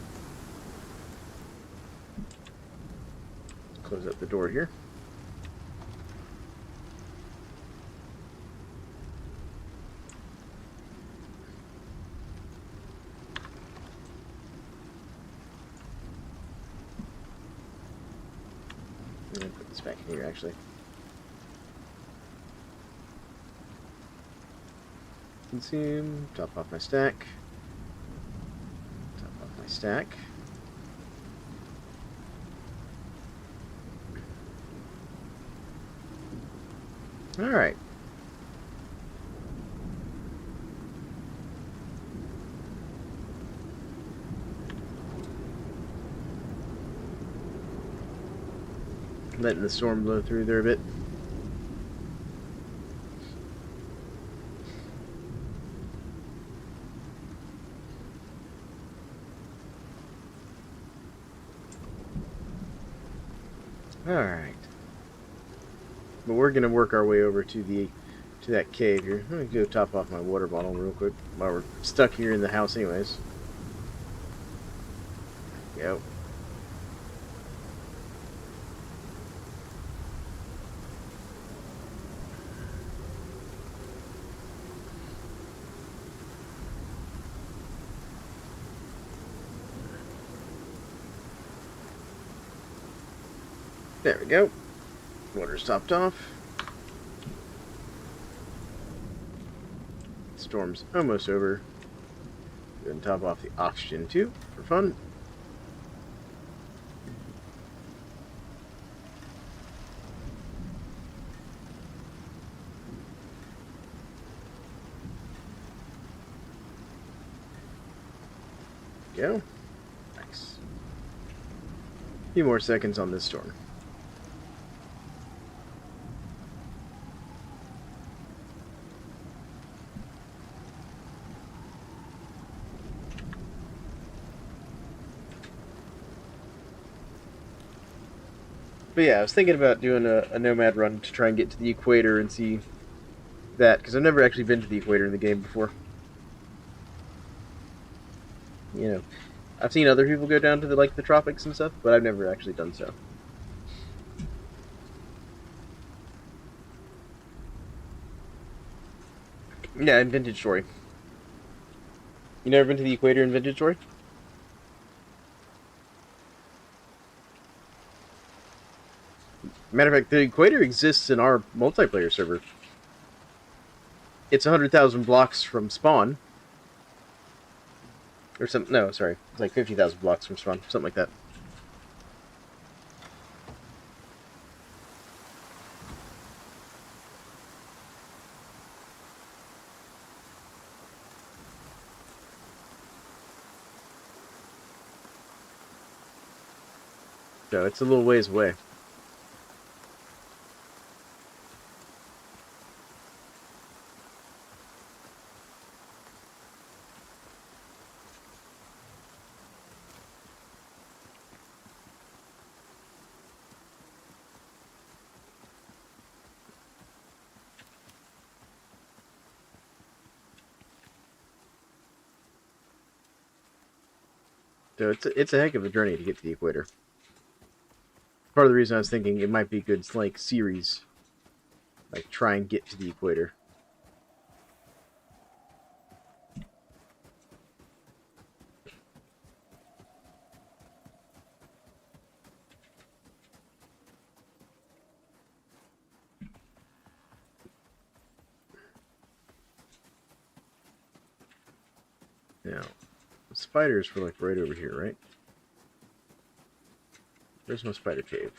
Close up the door here. going to put this back in here, actually. Consume, top off my stack. Top off my stack. Alright. Letting the storm blow through there a bit. Alright. But we're gonna work our way over to that cave here. I'm gonna go top off my water bottle real quick while we're stuck here in the house anyways. Go. There we go. Water's topped off. Storm's almost over. Go ahead and top off the oxygen too, for fun. Go. Nice. A few more seconds on this storm. But yeah, I was thinking about doing a nomad run to try and get to the equator and see that, because I've never actually been to the equator in the game before. You know, I've seen other people go down to the tropics and stuff, but I've never actually done so. Yeah, in Vintage Story. You never been to the equator in Vintage Story? Matter of fact, the equator exists in our multiplayer server. It's 100,000 blocks from spawn. Or some, no, sorry. It's like 50,000 blocks from spawn. Something like that. So it's a little ways away. So it's a heck of a journey to get to the equator. Part of the reason I was thinking it might be a good series, like try and get to the equator. Now, the spiders were like right over here, right? There's no spider cave.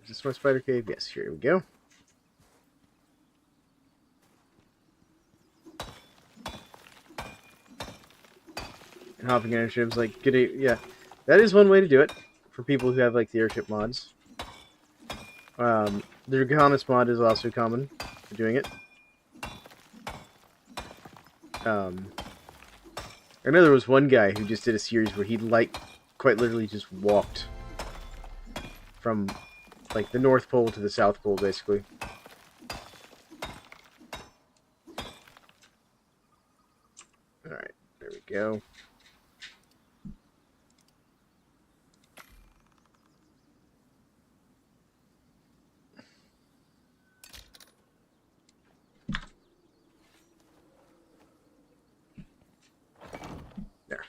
Is this my spider cave? Yes, here we go. And hopping airships, like, yeah, that is one way to do it for people who have like the airship mods. The Draconis mod is also common for doing it. I know there was one guy who just did a series where he quite literally just walked from like the North Pole to the South Pole, basically. Alright, there we go. There.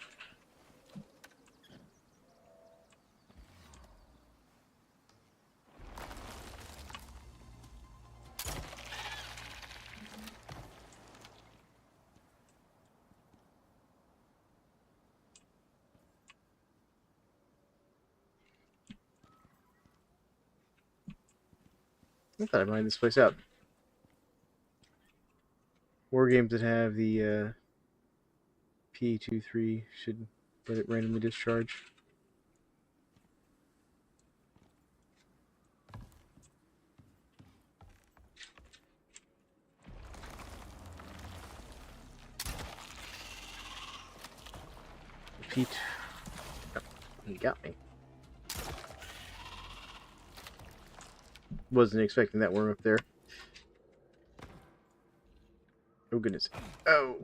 I thought I mined this place out. War games that have the P23 should let it randomly discharge. Pete. Oh, he got me. Wasn't expecting that worm up there. Oh goodness. Oh.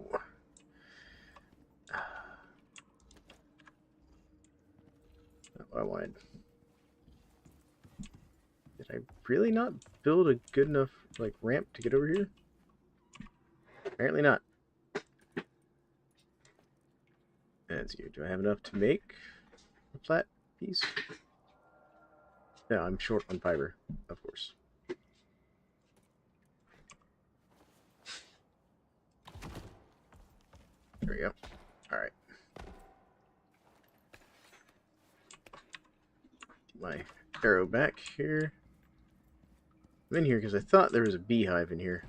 Not what I wanted. Did I really not build a good enough like ramp to get over here? Apparently not. Let's see. Do I have enough to make a flat piece? No, I'm short on fiber, of course. There we go. Alright. My arrow back here. I'm in here because I thought there was a beehive in here.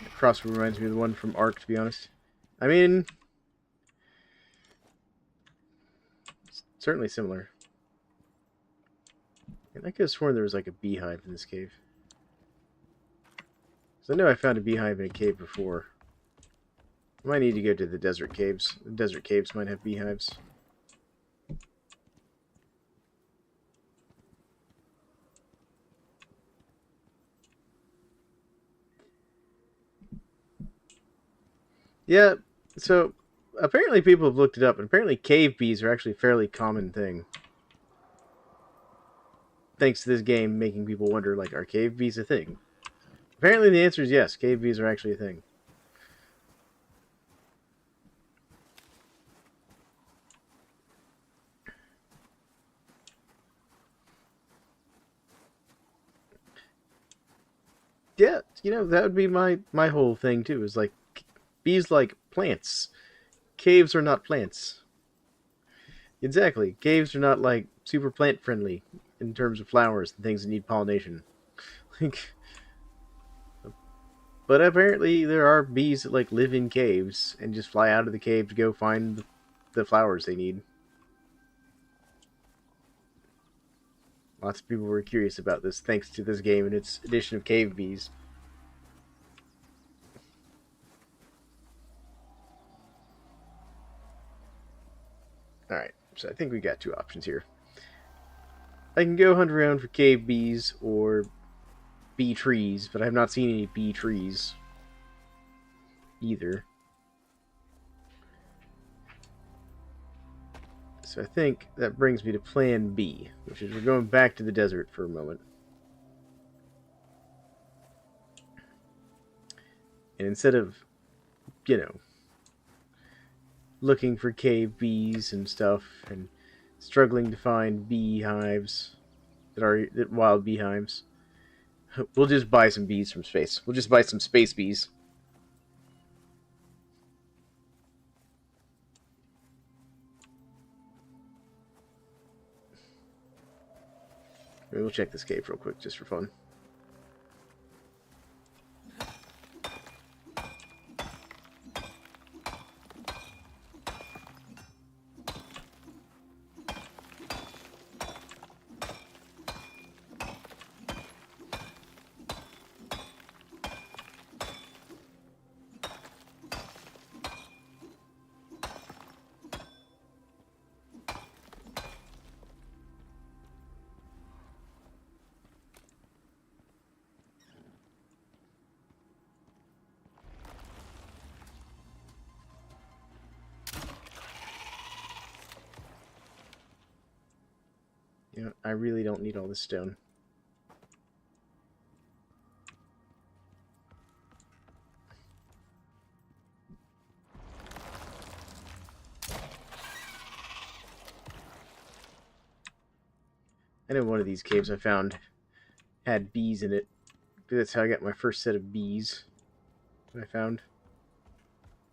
The crossbow reminds me of the one from Ark, to be honest. I mean, it's certainly similar. And I could have sworn there was like a beehive in this cave. Because I know I found a beehive in a cave before. I might need to go to the desert caves. The desert caves might have beehives. Yeah, so apparently people have looked it up, and apparently cave bees are actually a fairly common thing. Thanks to this game making people wonder, like, are cave bees a thing? Apparently the answer is yes, cave bees are actually a thing. Yeah, you know, that would be my whole thing too, is like, bees like plants. Caves are not plants. Exactly. Caves are not like super plant friendly in terms of flowers and things that need pollination. Like, but apparently there are bees that like live in caves and just fly out of the cave to go find the flowers they need. Lots of people were curious about this thanks to this game and its addition of cave bees. Alright, so I think we got two options here. I can go hunt around for cave bees or bee trees, but I have not seen any bee trees either. So I think that brings me to plan B, which is we're going back to the desert for a moment. And instead of, you know, looking for cave bees and stuff and struggling to find beehives that wild beehives, we'll just buy some bees from space. We'll just buy some space bees. Maybe we'll check this cave real quick just for fun. You know, I really don't need all this stone. I know one of these caves I found had bees in it. That's how I got my first set of bees that I found.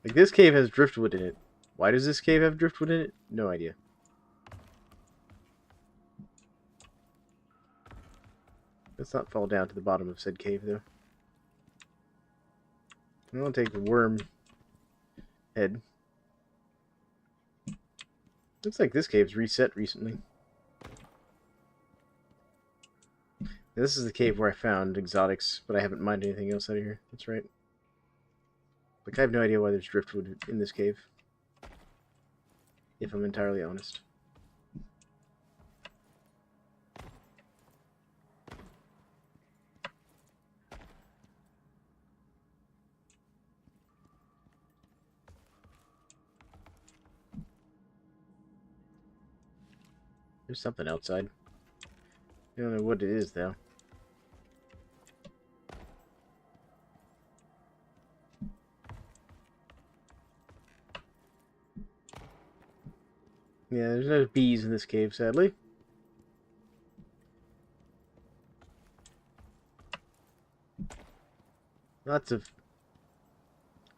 Like, this cave has driftwood in it. Why does this cave have driftwood in it? No idea. Let's not fall down to the bottom of said cave, though. I'm gonna take the worm head. Looks like this cave's reset recently. This is the cave where I found exotics, but I haven't mined anything else out of here. That's right. Like, I have no idea why there's driftwood in this cave, if I'm entirely honest. There's something outside. I don't know what it is, though. Yeah, there's no bees in this cave, sadly. Lots of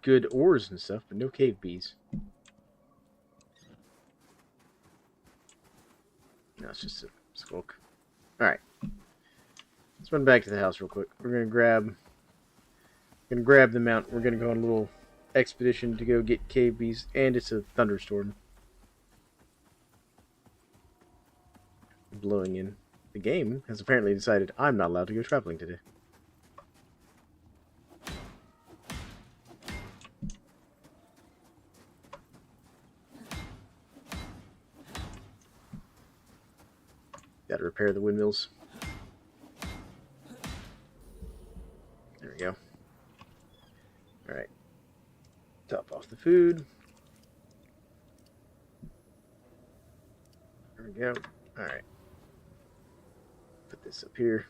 good ores and stuff, but no cave bees. No, it's just a skulk. Alright. Let's run back to the house real quick. We're gonna grab the mount. We're gonna go on a little expedition to go get cave bees, and it's a thunderstorm blowing in. The game has apparently decided I'm not allowed to go traveling today. Gotta repair the windmills. There we go. Alright. Top off the food. There we go. Alright. Put this up here.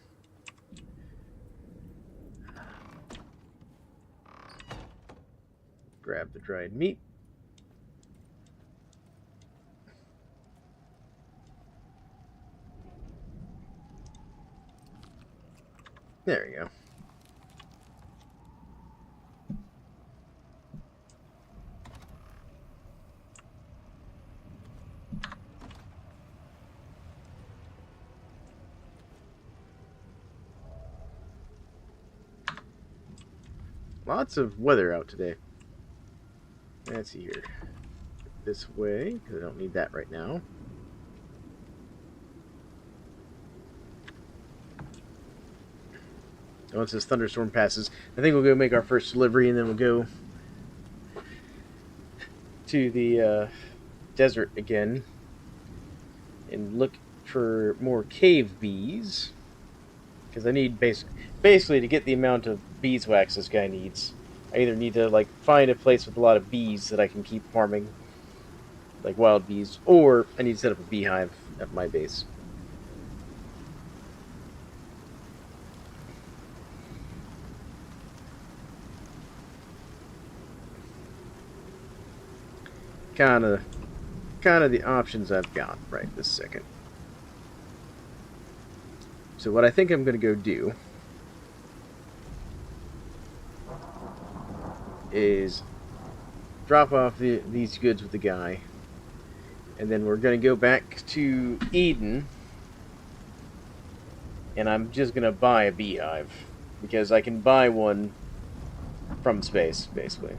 Grab the dried meat. There we go. Lots of weather out today. Let's see here. This way, because I don't need that right now. Once this thunderstorm passes, I think we'll go make our first delivery, and then we'll go to the desert again and look for more cave bees, because I need basically to get the amount of beeswax this guy needs. I either need to like find a place with a lot of bees that I can keep farming, like wild bees, or I need to set up a beehive at my base. Kind of the options I've got right this second. So what I think I'm going to go do is drop off these goods with the guy, and then we're going to go back to Eden, and I'm just going to buy a beehive, because I can buy one from space, basically.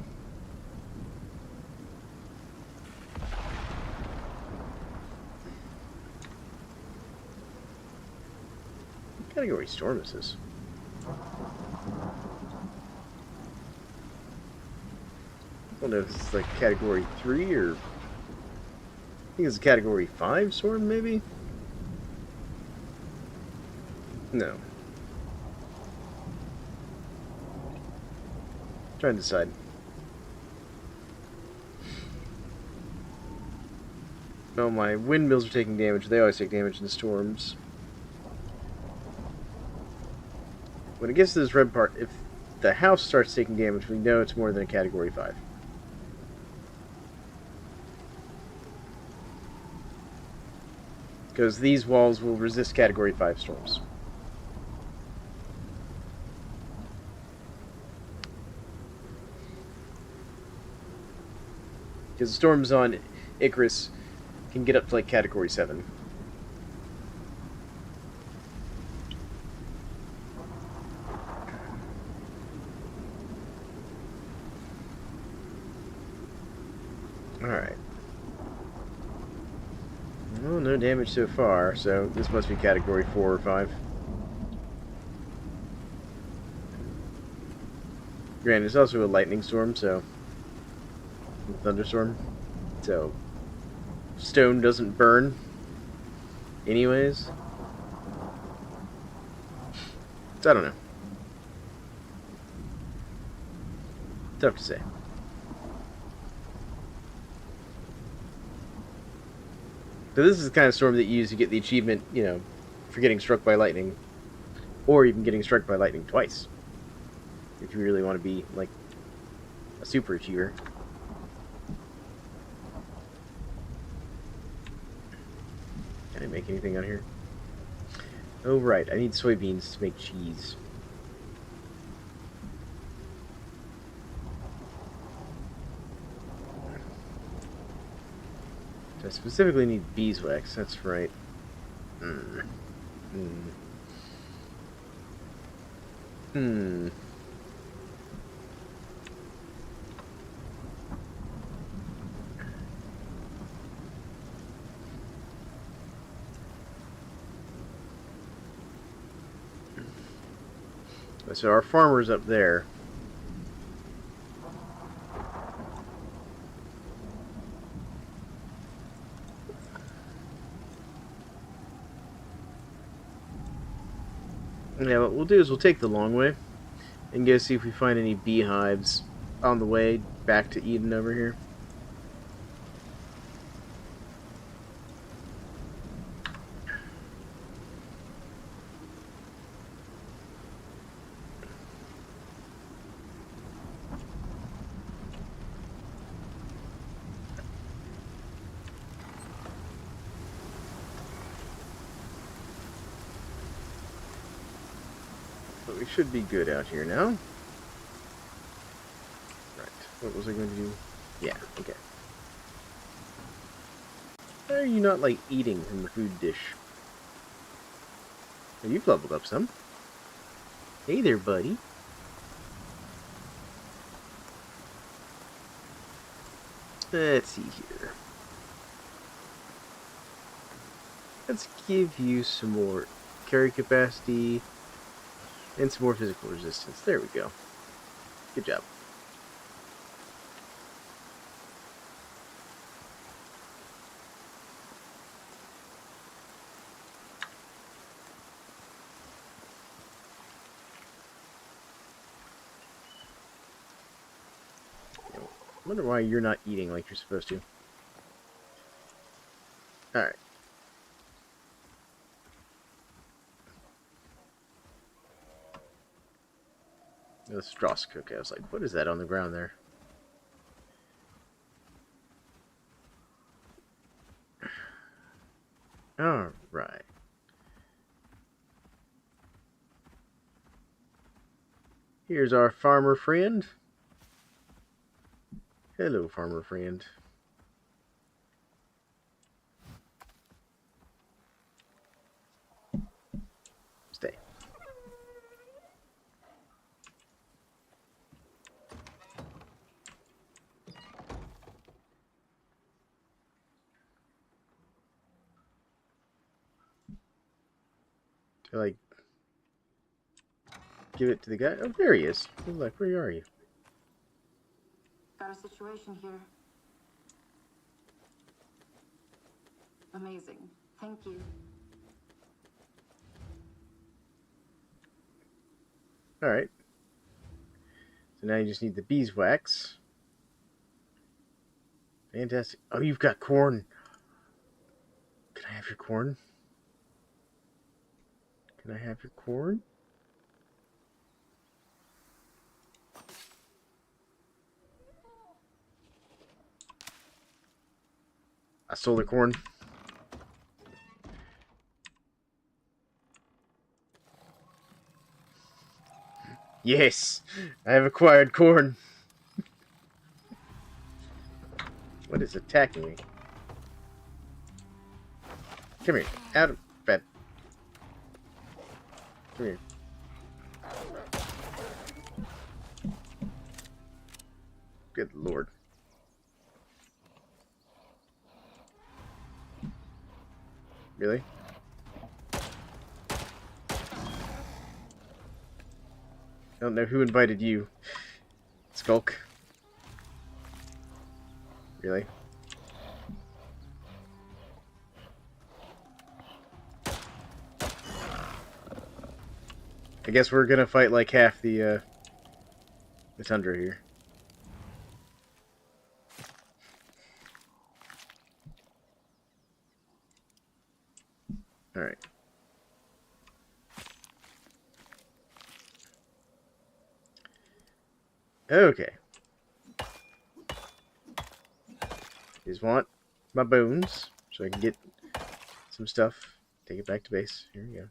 What category storm is this? I don't know if it's like category 3 or... I think it's a category 5 storm, maybe? No. Trying to decide. No, my windmills are taking damage. They always take damage in storms. When it gets to this red part, if the house starts taking damage, we know it's more than a category 5. Because these walls will resist category 5 storms. Because the storms on Icarus can get up to like category 7. Well, no damage so far, so this must be category 4 or 5. Granted, it's also a lightning storm, so... a thunderstorm. So... stone doesn't burn. Anyways. So I don't know. Tough to say. So this is the kind of storm that you use to get the achievement, you know, for getting struck by lightning. Or even getting struck by lightning twice. If you really want to be, like, a super achiever. Can I make anything on here? Oh, right. I need soybeans to make cheese. I specifically need beeswax. That's right. So our farmer's up there. Yeah, what we'll do is we'll take the long way and go see if we find any beehives on the way back to Eden over here. But we should be good out here now. Right. What was I going to do? Yeah, okay. Why are you not, like, eating from the food dish? Oh, you've leveled up some. Hey there, buddy. Let's see here. Let's give you some more carry capacity and some more physical resistance. There we go. Good job. I wonder why you're not eating like you're supposed to. Alright. The Strauss cook. I was like, what is that on the ground there? Alright. Here's our farmer friend. Hello, farmer friend. Stay. Do I, like, give it to the guy? Oh, there he is. Good luck. Where are you? Got a situation here. Amazing. Thank you. Alright. So now you just need the beeswax. Fantastic. Oh, you've got corn. Can I have your corn? Can I have your corn? I stole the corn. Yes! I have acquired corn. What is attacking me? Come here. Out of bed. Come here. Good lord. Really? I don't know who invited you. Skulk. Really? I guess we're gonna fight like half the tundra here. Alright. Okay. You just want my bones so I can get some stuff. Take it back to base. Here we go.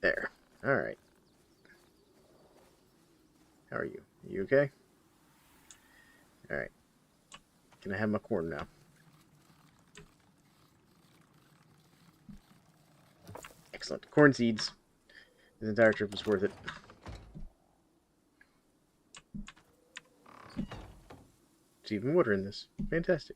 There. Alright. How are you? Are you okay? Alright. Can I have my corn now? Excellent. Corn seeds. This entire trip was worth it. There's even water in this. Fantastic.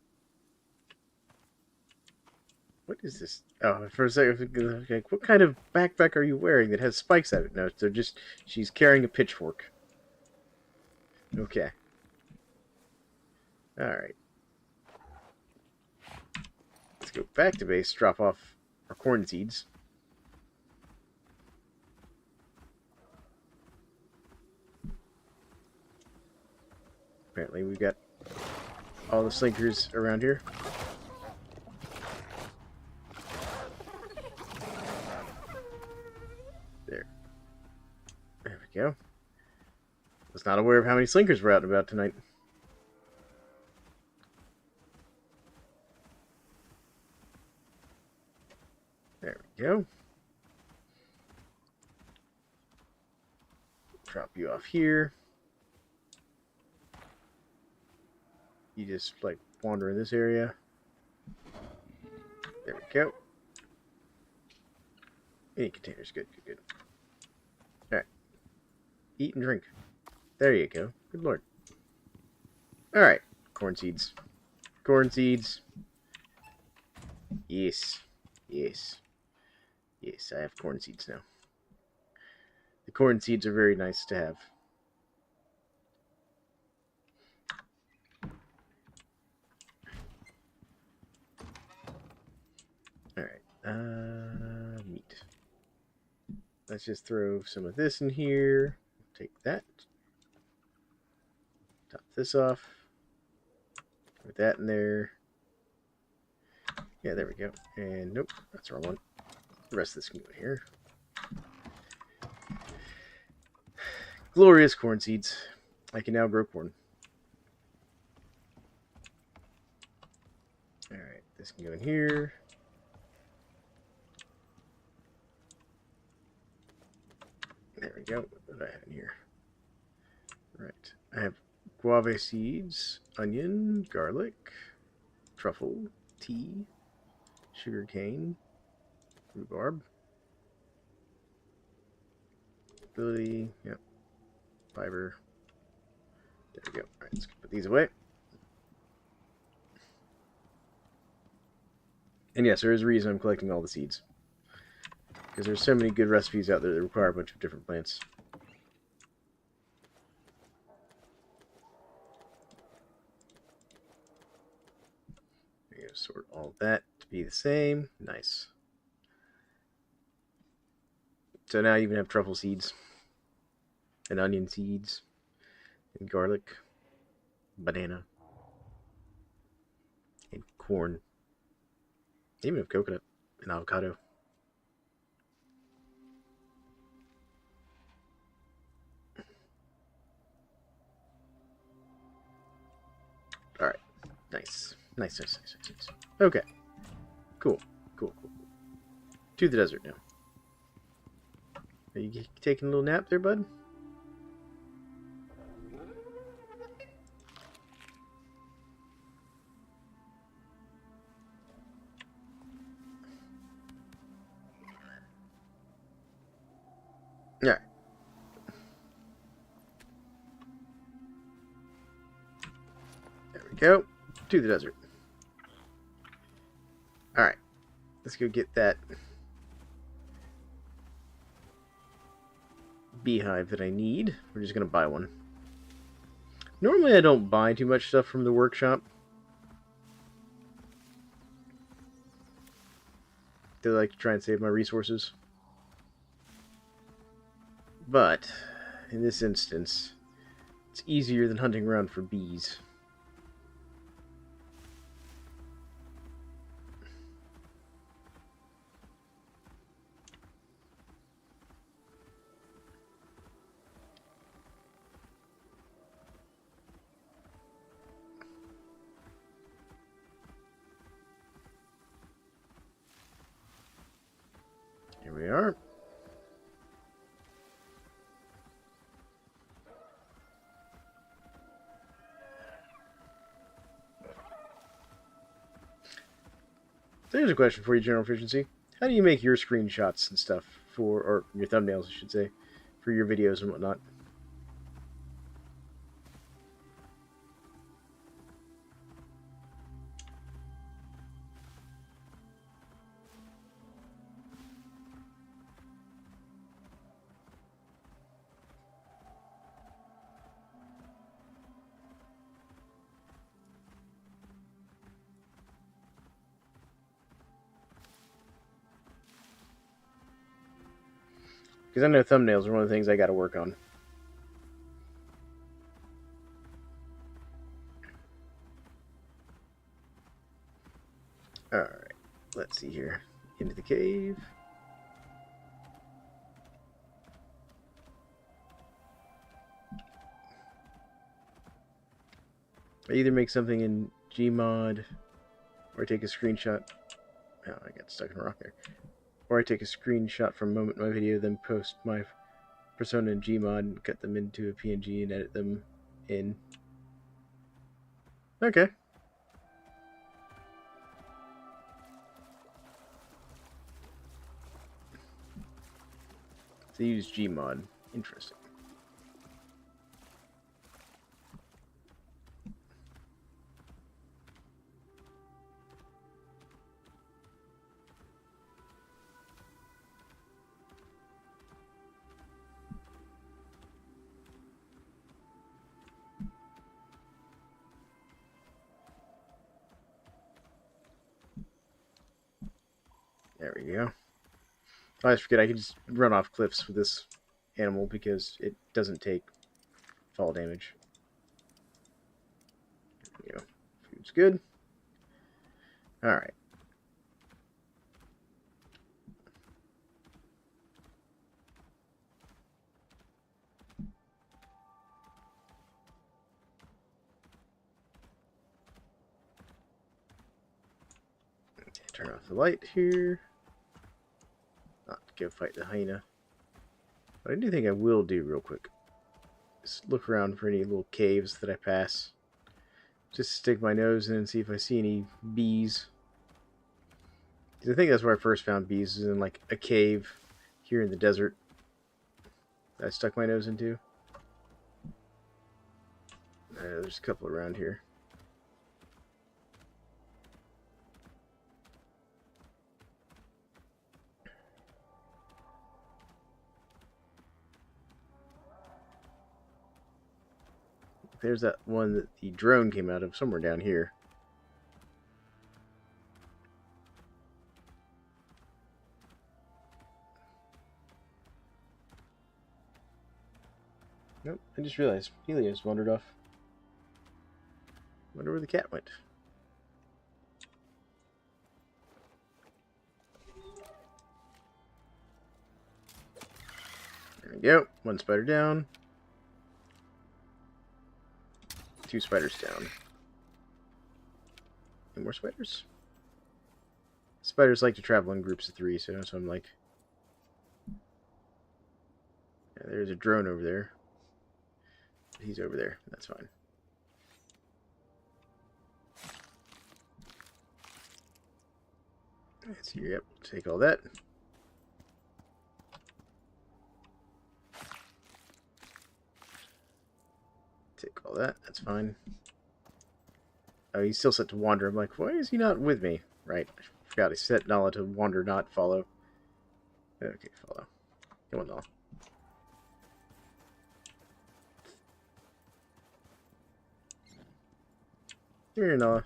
What is this? Oh, for a second, like, what kind of backpack are you wearing that has spikes at it? No, so just, she's carrying a pitchfork. Okay. Alright. Let's go back to base, drop off our corn seeds. Apparently we've got all the slinkers around here. There. There we go. Was not aware of how many slinkers were out and about tonight. There we go. Drop you off here. You just, like, wander in this area. There we go. Any containers. Good, good, good. Alright. Eat and drink. There you go. Good lord. Alright. Corn seeds. Corn seeds. Yes. Yes. Yes, I have corn seeds now. The corn seeds are very nice to have. Alright, meat. Let's just throw some of this in here. Take that. Top this off. Put that in there. Yeah, there we go. And nope, that's the wrong one. The rest of this can go in here. Glorious corn seeds. I can now grow corn. Alright, this can go in here. There we go. What do I have in here? Right. I have guava seeds, onion, garlic, truffle, tea, sugar cane, rhubarb, ability, yep, fiber. There we go. Alright, let's put these away. And yes, there is a reason I'm collecting all the seeds. Because there's so many good recipes out there that require a bunch of different plants. We're going to sort all that to be the same. Nice. So now you even have truffle seeds. And onion seeds. And garlic. Banana. And corn. Even have coconut and avocado. Alright. Nice. Nice, nice, nice, nice, nice. Okay. Cool. Cool, cool, cool. To the desert now. Are you taking a little nap there, bud? Alright. There we go. To the desert. Alright. Let's go get that beehive that I need. We're just going to buy one. Normally I don't buy too much stuff from the workshop. They like to try and save my resources. But, in this instance, it's easier than hunting around for bees. Here we are. There's a question for you, General Efficiency. How do you make your screenshots and stuff for, or your thumbnails, I should say, for your videos and whatnot? Because I know thumbnails are one of the things I got to work on. Alright, let's see here. Into the cave. I either make something in Gmod, or I take a screenshot. Oh, I got stuck in a rock there. Or I take a screenshot from a moment in my video, then post my persona in Gmod and cut them into a PNG and edit them in. Okay. So use Gmod. Interesting. There we go. I always forget I can just run off cliffs with this animal because it doesn't take fall damage. There we go. Food's good. Alright. Turn off the light here. Not go fight the hyena. But I do think I will do real quick. Just look around for any little caves that I pass. Just stick my nose in and see if I see any bees. I think that's where I first found bees, is in like a cave here in the desert that I stuck my nose into. There's a couple around here. There's that one that the drone came out of somewhere down here. Nope, I just realized Helia just wandered off. Wonder where the cat went. There we go. One spider down. 2 spiders down. Any more spiders? Spiders like to travel in groups of 3, so I'm like... Yeah, there's a drone over there. He's over there. That's fine. Let's see. Yep. Take all that. Take all that. That's fine. Oh, he's still set to wander. I'm like, why is he not with me? Right. I forgot I set Nala to wander, not follow. Okay, follow. Come on, Nala. Come here, Nala.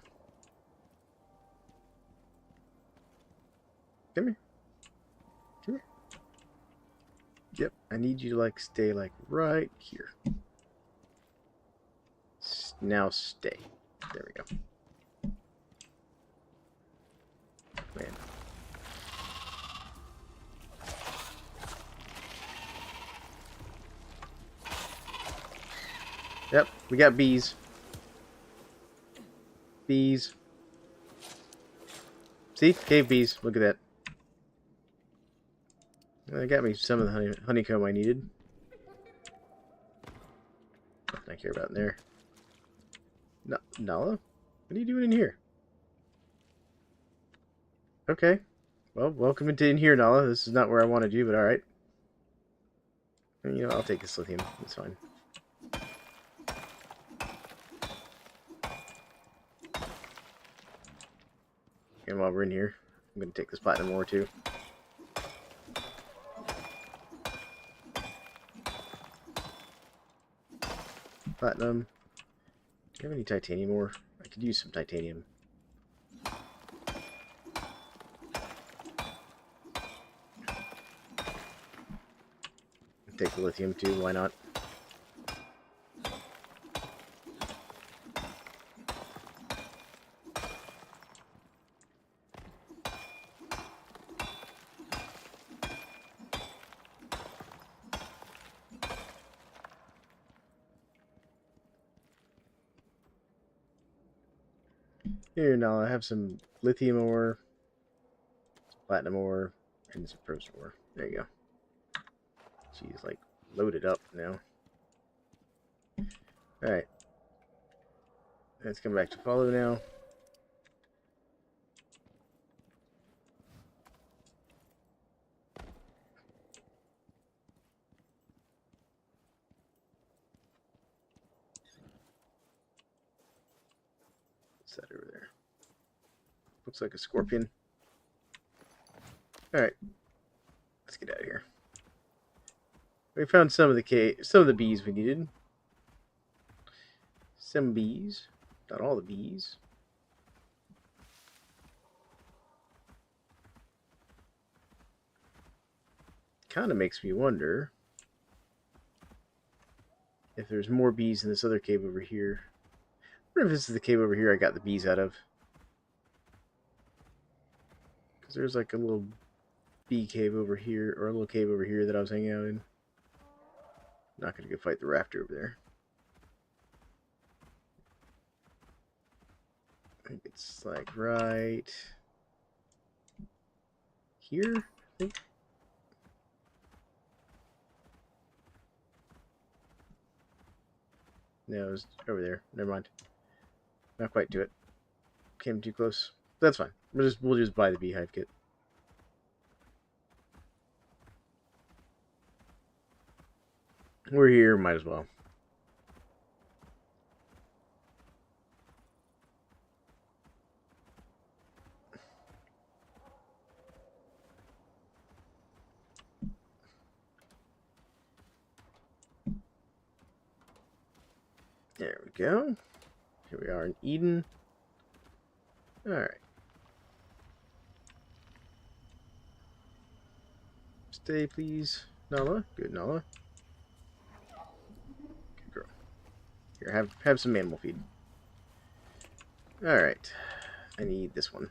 Come here. Come here. Yep, I need you to, like, stay, like, right here. Now stay. There we go. Man. Yep, we got bees. Bees. See? Cave bees. Look at that. They got me some of the honeycomb I needed. Nothing I care about in there. No, Nala? What are you doing in here? Okay. Well, welcome into in here, Nala. This is not where I wanted you, but alright. You know, I'll take this lithium. It's fine. And while we're in here, I'm going to take this platinum ore too. Platinum. Do you have any titanium ore? I could use some titanium. Take the lithium too, why not? Here, now I have some lithium ore, some platinum ore, and some frozen ore. There you go. She's like loaded up now. Alright. Let's come back to follow now. What's that over there? Looks like a scorpion. Alright. Let's get out of here. We found some of the bees we needed. Some bees. Not all the bees. Kind of makes me wonder if there's more bees in this other cave over here. I wonder if this is the cave over here I got the bees out of. Because there's like a little bee cave over here, or a little cave over here that I was hanging out in. Not going to go fight the raptor over there. I think it's like right here, I think. No, it was over there. Never mind. Not quite to it. Came too close. That's fine. We'll just buy the beehive kit. We're here, might as well. There we go. Here we are in Eden. Alright. Stay, please, Nala. Good, Nala. Good girl. Here, have some animal feed. Alright. I need this one.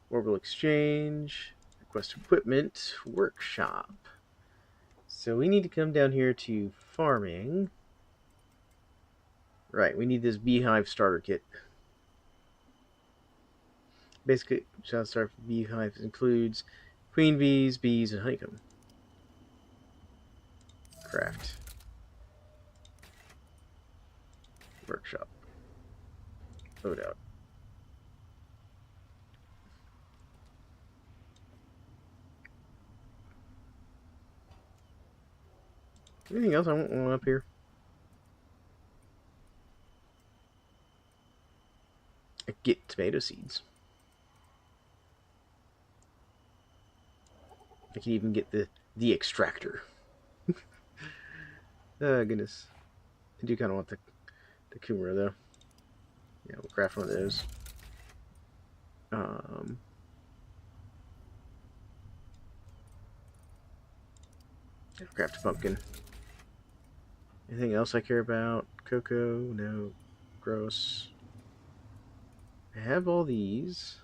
Orbital exchange. Request equipment. Workshop. So we need to come down here to farming. Right, we need this beehive starter kit. Basically, child starter for beehives includes queen bees, bees, and honeycomb. Craft. Workshop. Load out. Anything else I want up here? get tomato seeds. I can even get the extractor. Oh, goodness. I do kind of want the Kumara, though. Yeah, we'll craft one of those. Craft a pumpkin. Anything else I care about? Cocoa? No. Gross. I have all these.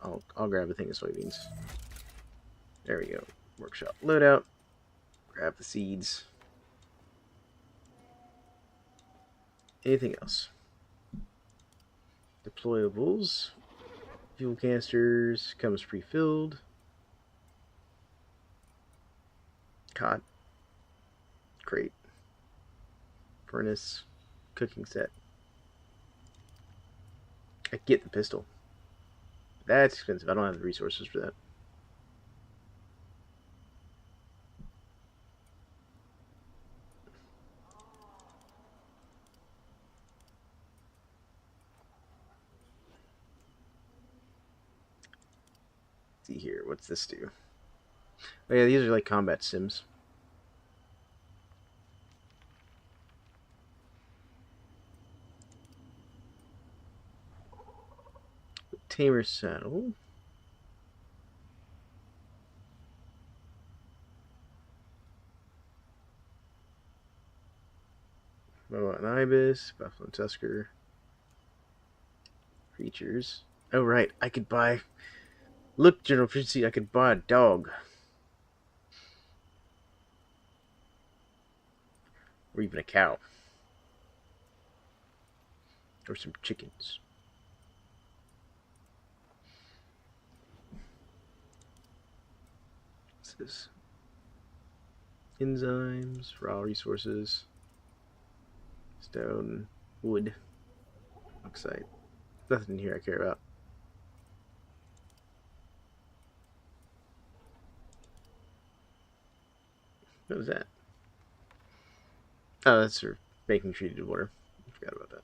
I'll grab a thing of soybeans. There we go. Workshop loadout. Grab the seeds. Anything else? Deployables. Fuel canisters. Comes pre-filled. Cot. Crate. Furnace. Cooking set. I get the pistol. That's expensive. I don't have the resources for that. Let's see here. What's this do? Oh yeah, these are like combat sims. Tamer saddle. Boa and Ibis, Buffalo and Tusker. Creatures. Oh right, I could buy... Look, General Efficiency, I could buy a dog. Or even a cow. Or some chickens. What's this? Enzymes, raw resources, stone, wood, oxide. Nothing here I care about. What was that? Oh, that's for making treated water. I forgot about that.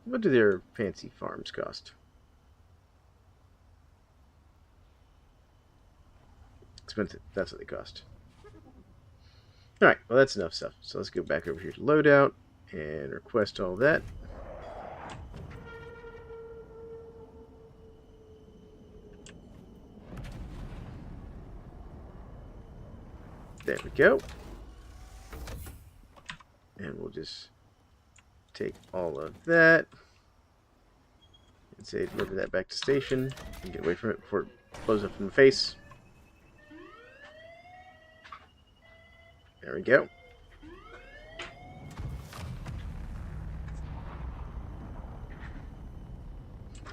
What do their fancy farms cost? Expensive. That's what they cost. Alright, well that's enough stuff. So let's go back over here to loadout and request all that. There we go. And we'll just take all of that and say deliver that back to station and get away from it before it blows up in the face. There we go.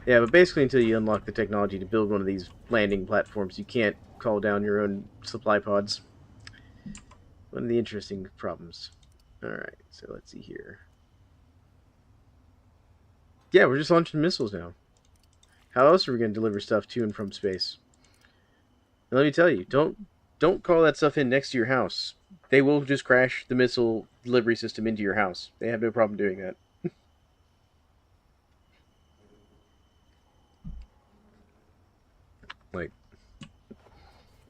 Yeah, but basically until you unlock the technology to build one of these landing platforms, you can't call down your own supply pods. One of the interesting problems. Alright, so let's see here. Yeah, we're just launching missiles now. How else are we going to deliver stuff to and from space? And let me tell you, don't call that stuff in next to your house. They will just crash the missile delivery system into your house. They have no problem doing that. Like,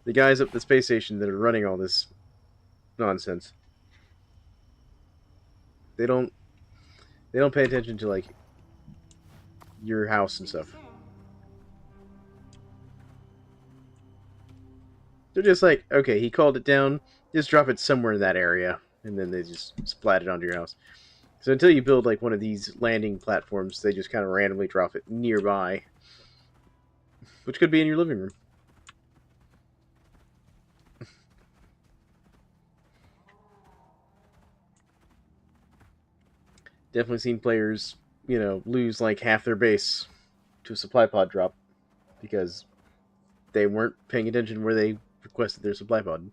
the guys up at the space station that are running all this nonsense, they don't pay attention to, like, your house and stuff. They're just like, okay, he called it down, just drop it somewhere in that area, and then they just splat it onto your house. So until you build like one of these landing platforms, they just kind of randomly drop it nearby, which could be in your living room. Definitely seen players, you know, lose like half their base to a supply pod drop because they weren't paying attention where they requested their supply pod.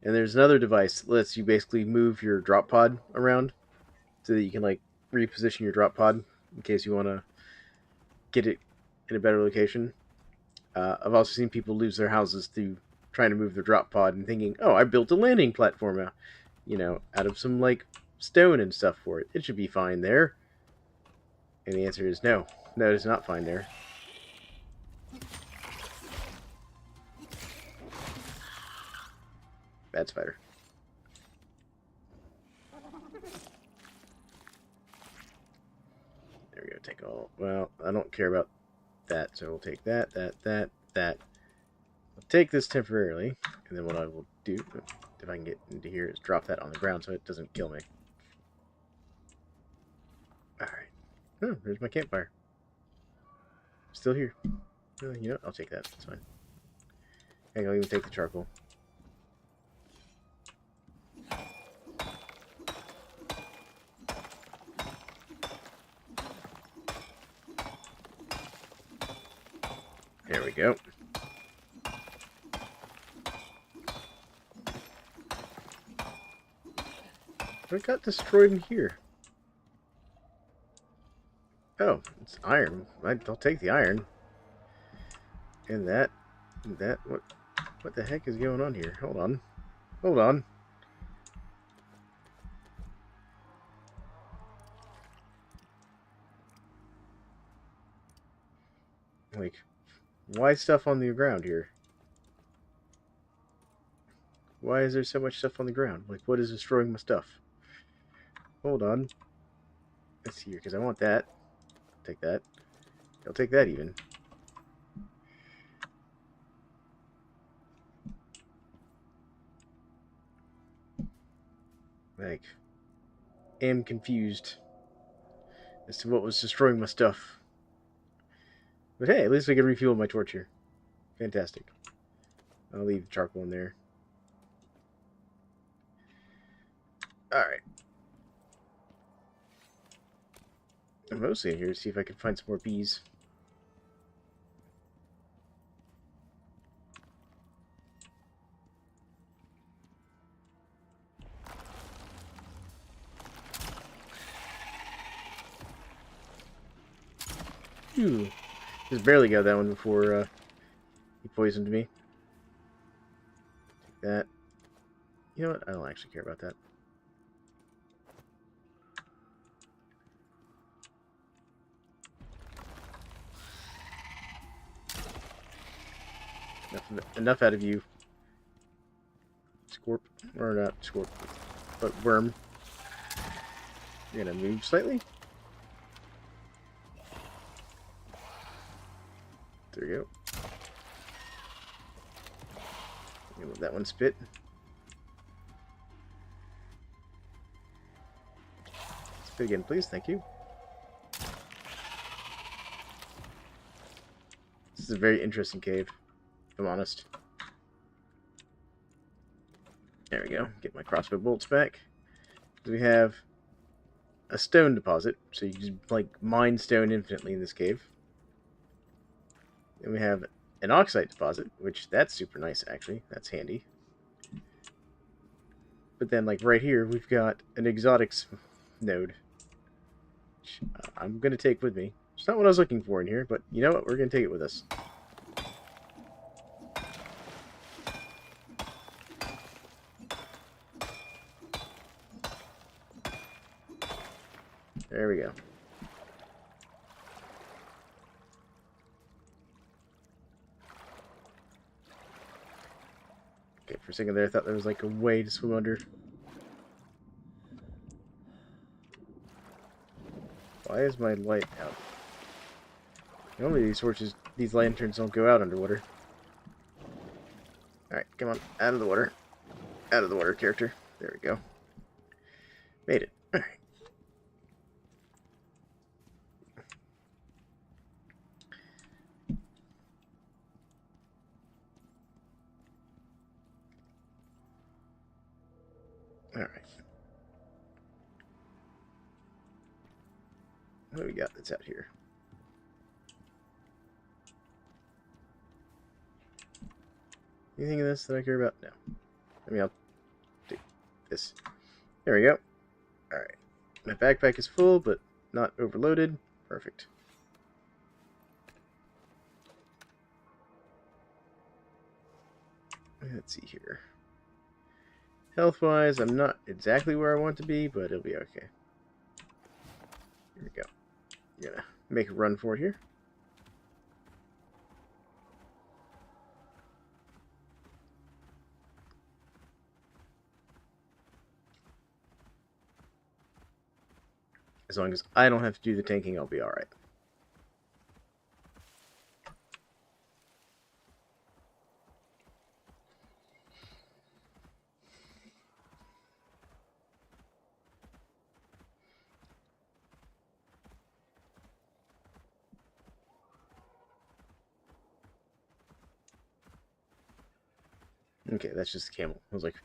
And there's another device that lets you basically move your drop pod around so that you can like reposition your drop pod in case you want to get it in a better location. I've also seen people lose their houses through trying to move their drop pod and thinking, oh, I built a landing platform out, out of some, like, stone and stuff for it. It should be fine there. And the answer is no. No, it's not fine there. Bad spider. There we go. Take all. Well, I don't care about that, so we'll take that. I'll take this temporarily, and then what I will do, if I can get into here, is drop that on the ground so it doesn't kill me. Alright. Oh, there's my campfire. Still here. You know what? I'll take that. That's fine. Heck, I'll even take the charcoal. There we go. What got destroyed in here? Oh, it's iron. I'll take the iron. And that. What the heck is going on here? Hold on. Hold on. Like, why stuff on the ground here? Why is there so much stuff on the ground? Like, what is destroying my stuff? Hold on. Let's see here, because I want that. Take that. I'll take that even. Like, am confused as to what was destroying my stuff. But hey, at least I can refuel my torch here. Fantastic. I'll leave charcoal in there. Alright. I'm mostly in here to see if I can find some more bees. Ooh. Just barely got that one before he poisoned me. Take that. You know what? I don't actually care about that. Enough out of you. Scorp. Or not scorp, but worm. You're gonna move slightly. There we go. Let that one spit. Spit again, please. Thank you. This is a very interesting cave, if I'm honest. There we go. Get my crossbow bolts back. We have a stone deposit, so you can like mine stone infinitely in this cave. Then we have an oxide deposit, which that's super nice actually. That's handy. But then like right here, we've got an exotics node, which I'm gonna take with me. It's not what I was looking for in here, but you know what? We're gonna take it with us. There we go. Okay, for a second there I thought there was like a way to swim under. Why is my light out? Normally these lanterns don't go out underwater. Alright, come on, out of the water. Out of the water, character. There we go. Made it. Alright. Alright. What do we got that's out here? Anything in this that I care about? No. I mean, I'll take this. There we go. Alright. My backpack is full, but not overloaded. Perfect. Let's see here. Health-wise, I'm not exactly where I want to be, but it'll be okay. Here we go. I'm gonna make a run for it here. As long as I don't have to do the tanking, I'll be alright. Okay, that's just a camel. I was like,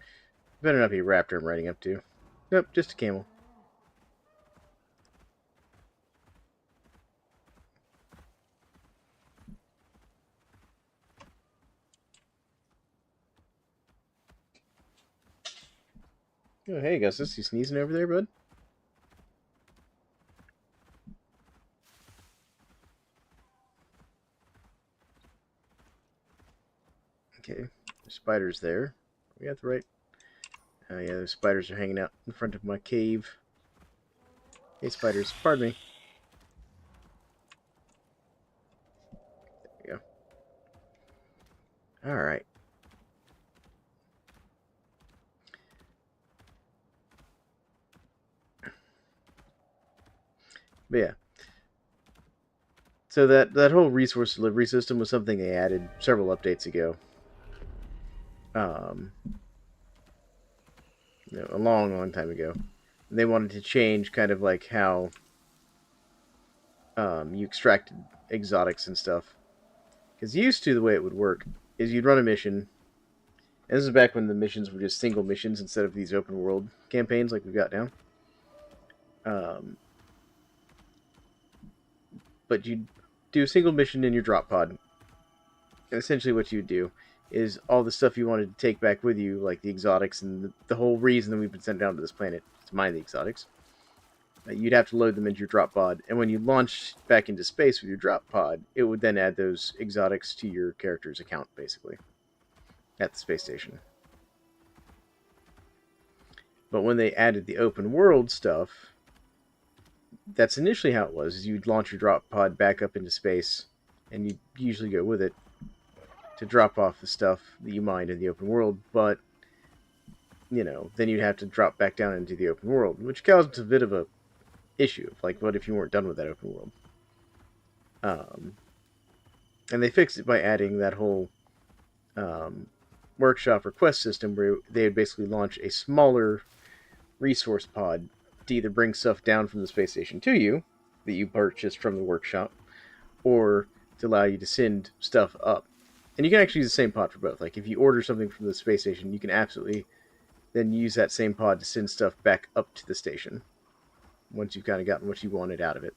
better not be a raptor I'm riding up to. Nope, just a camel. Oh, hey, Augustus, you sneezing over there, bud? Okay, there's spiders there. We got the right... Oh yeah, those spiders are hanging out in front of my cave. Hey, spiders, pardon me. There we go. Alright. But yeah. So that whole resource delivery system was something they added several updates ago. A long time ago. And they wanted to change kind of like how you extracted exotics and stuff. Because used to, the way it would work is you'd run a mission. And this is back when the missions were just single missions instead of these open world campaigns like we've got now. But you'd do a single mission in your drop pod. And essentially what you'd do is all the stuff you wanted to take back with you, like the exotics and the whole reason that we've been sent down to this planet to mine the exotics, you'd have to load them into your drop pod. And when you launched back into space with your drop pod, it would then add those exotics to your character's account, basically, at the space station. But when they added the open world stuff, that's initially how it was, is you'd launch your drop pod back up into space, and you'd usually go with it to drop off the stuff that you mined in the open world, but, then you'd have to drop back down into the open world, which caused a bit of a issue. Like, what if you weren't done with that open world? And they fixed it by adding that whole workshop request system where they would basically launch a smaller resource pod to either bring stuff down from the space station to you that you purchased from the workshop, or to allow you to send stuff up. And you can actually use the same pod for both. Like, if you order something from the space station, you can absolutely then use that same pod to send stuff back up to the station once you've kind of gotten what you wanted out of it.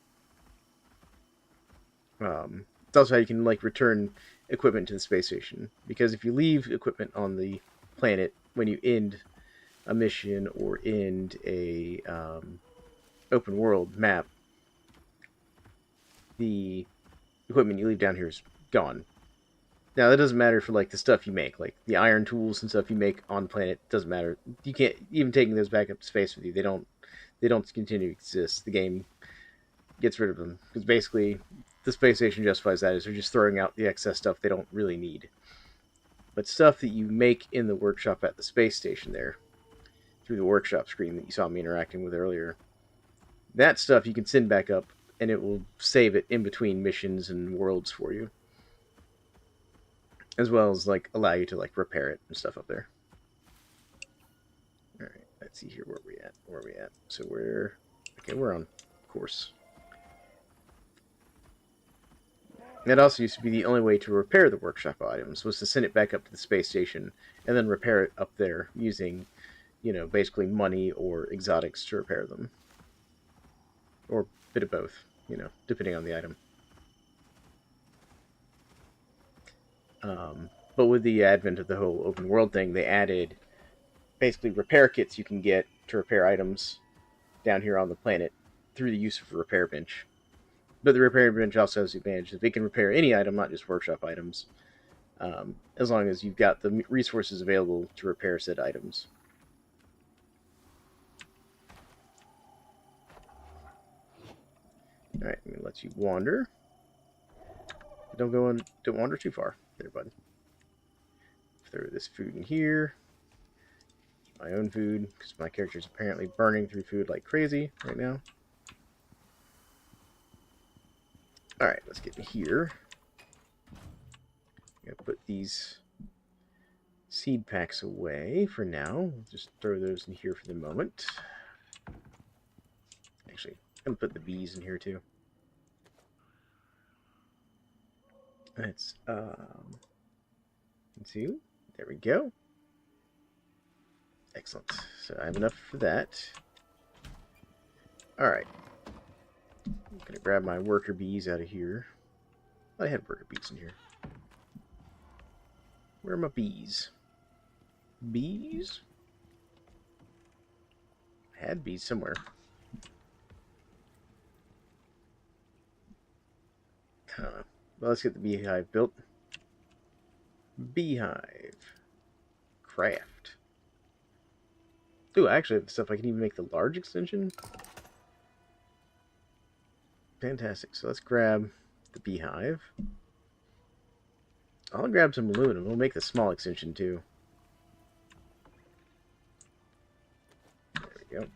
It's also how you can, like, return equipment to the space station. Because if you leave equipment on the planet when you end a mission or end a open world map, the equipment you leave down here is gone. Now, that doesn't matter for, like, the stuff you make. Like, the iron tools and stuff you make on planet doesn't matter. You can't, even taking those back up to space with you, they don't continue to exist. The game gets rid of them. Because basically, the space station justifies that, is they're just throwing out the excess stuff they don't really need. But stuff that you make in the workshop at the space station there, through the workshop screen that you saw me interacting with earlier, that stuff you can send back up, and it will save it in between missions and worlds for you. As well as, like, allow you to, like, repair it and stuff up there. Alright, let's see here where we at. So we're on course. That also used to be the only way to repair the workshop items, was to send it back up to the space station and then repair it up there using, basically money or exotics to repair them. Or a bit of both, depending on the item. But with the advent of the whole open world thing, they added basically repair kits you can get to repair items down here on the planet through the use of a repair bench. But the repair bench also has the advantage that it can repair any item, not just workshop items, as long as you've got the resources available to repair said items. All right, I'm gonna let you wander. Don't wander too far, there, bud. Throw this food in here. My own food, because my character's apparently burning through food like crazy right now. Alright, let's get in here. I'm gonna put these seed packs away for now. Just throw those in here for the moment. Actually, I'm gonna put the bees in here too. Let's see. There we go. Excellent. So I have enough for that. Alright. I'm gonna grab my worker bees out of here. I had worker bees in here. Where are my bees? Bees? I had bees somewhere. Well, let's get the beehive built. Beehive. Craft. Ooh, I actually have the stuff I can even make the large extension. Fantastic. So let's grab the beehive. I'll grab some aluminum. We'll make the small extension too. There we go.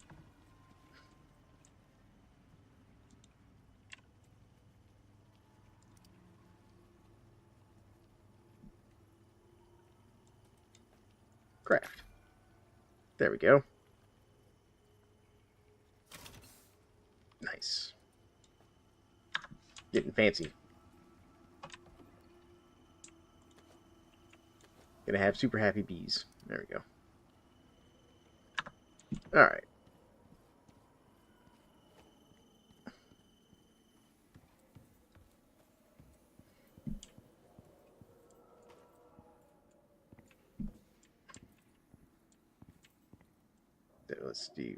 Craft. There we go. Nice. Getting fancy. Gonna have super happy bees. There we go. Alright. So let's do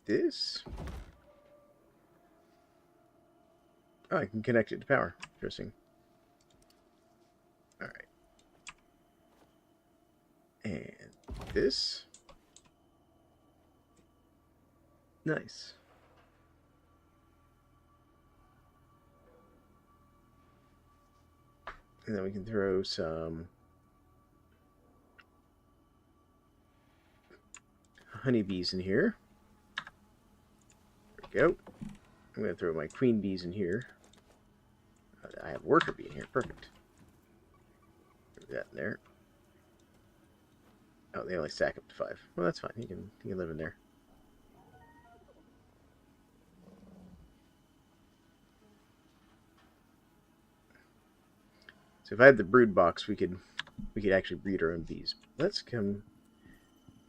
this. Oh, I can connect it to power. Interesting. Alright. And this. Nice. And then we can throw some honeybees in here. There we go. I'm going to throw my queen bees in here. I have worker bee in here. Perfect. Throw that in there. Oh, they only stack up to 5. Well, that's fine. You can live in there. So if I had the brood box, we could actually breed our own bees. Let's come.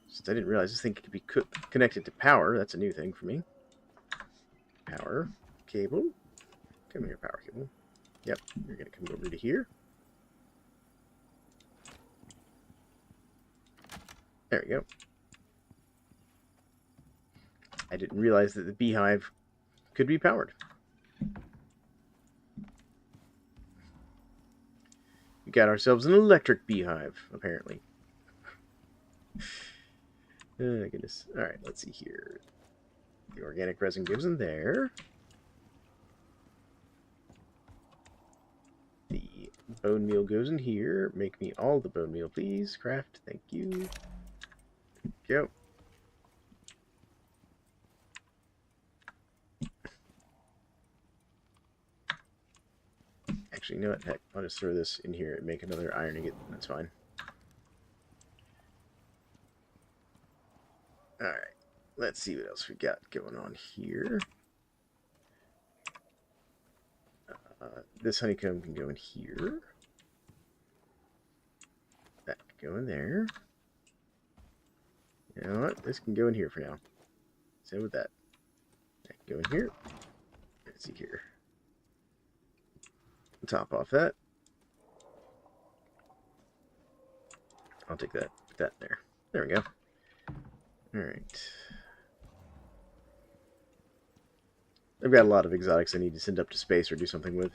Since I didn't realize this thing could be connected to power. That's a new thing for me. Power cable. Come here, power cable. Yep, you're gonna come over to here. There we go. I didn't realize that the beehive could be powered. We got ourselves an electric beehive, apparently. Oh, goodness. Alright, let's see here. The organic resin goes in there. The bone meal goes in here. Make me all the bone meal, please. Craft, thank you. Go. Actually, you know what? Heck, I'll just throw this in here and make another iron ingot. That's fine. Alright. Let's see what else we got going on here. This honeycomb can go in here. That can go in there. You know what? This can go in here for now. Same with that. That can go in here. Let's see here. Top off that. I'll take that. Put that there. There we go. Alright. I've got a lot of exotics I need to send up to space or do something with.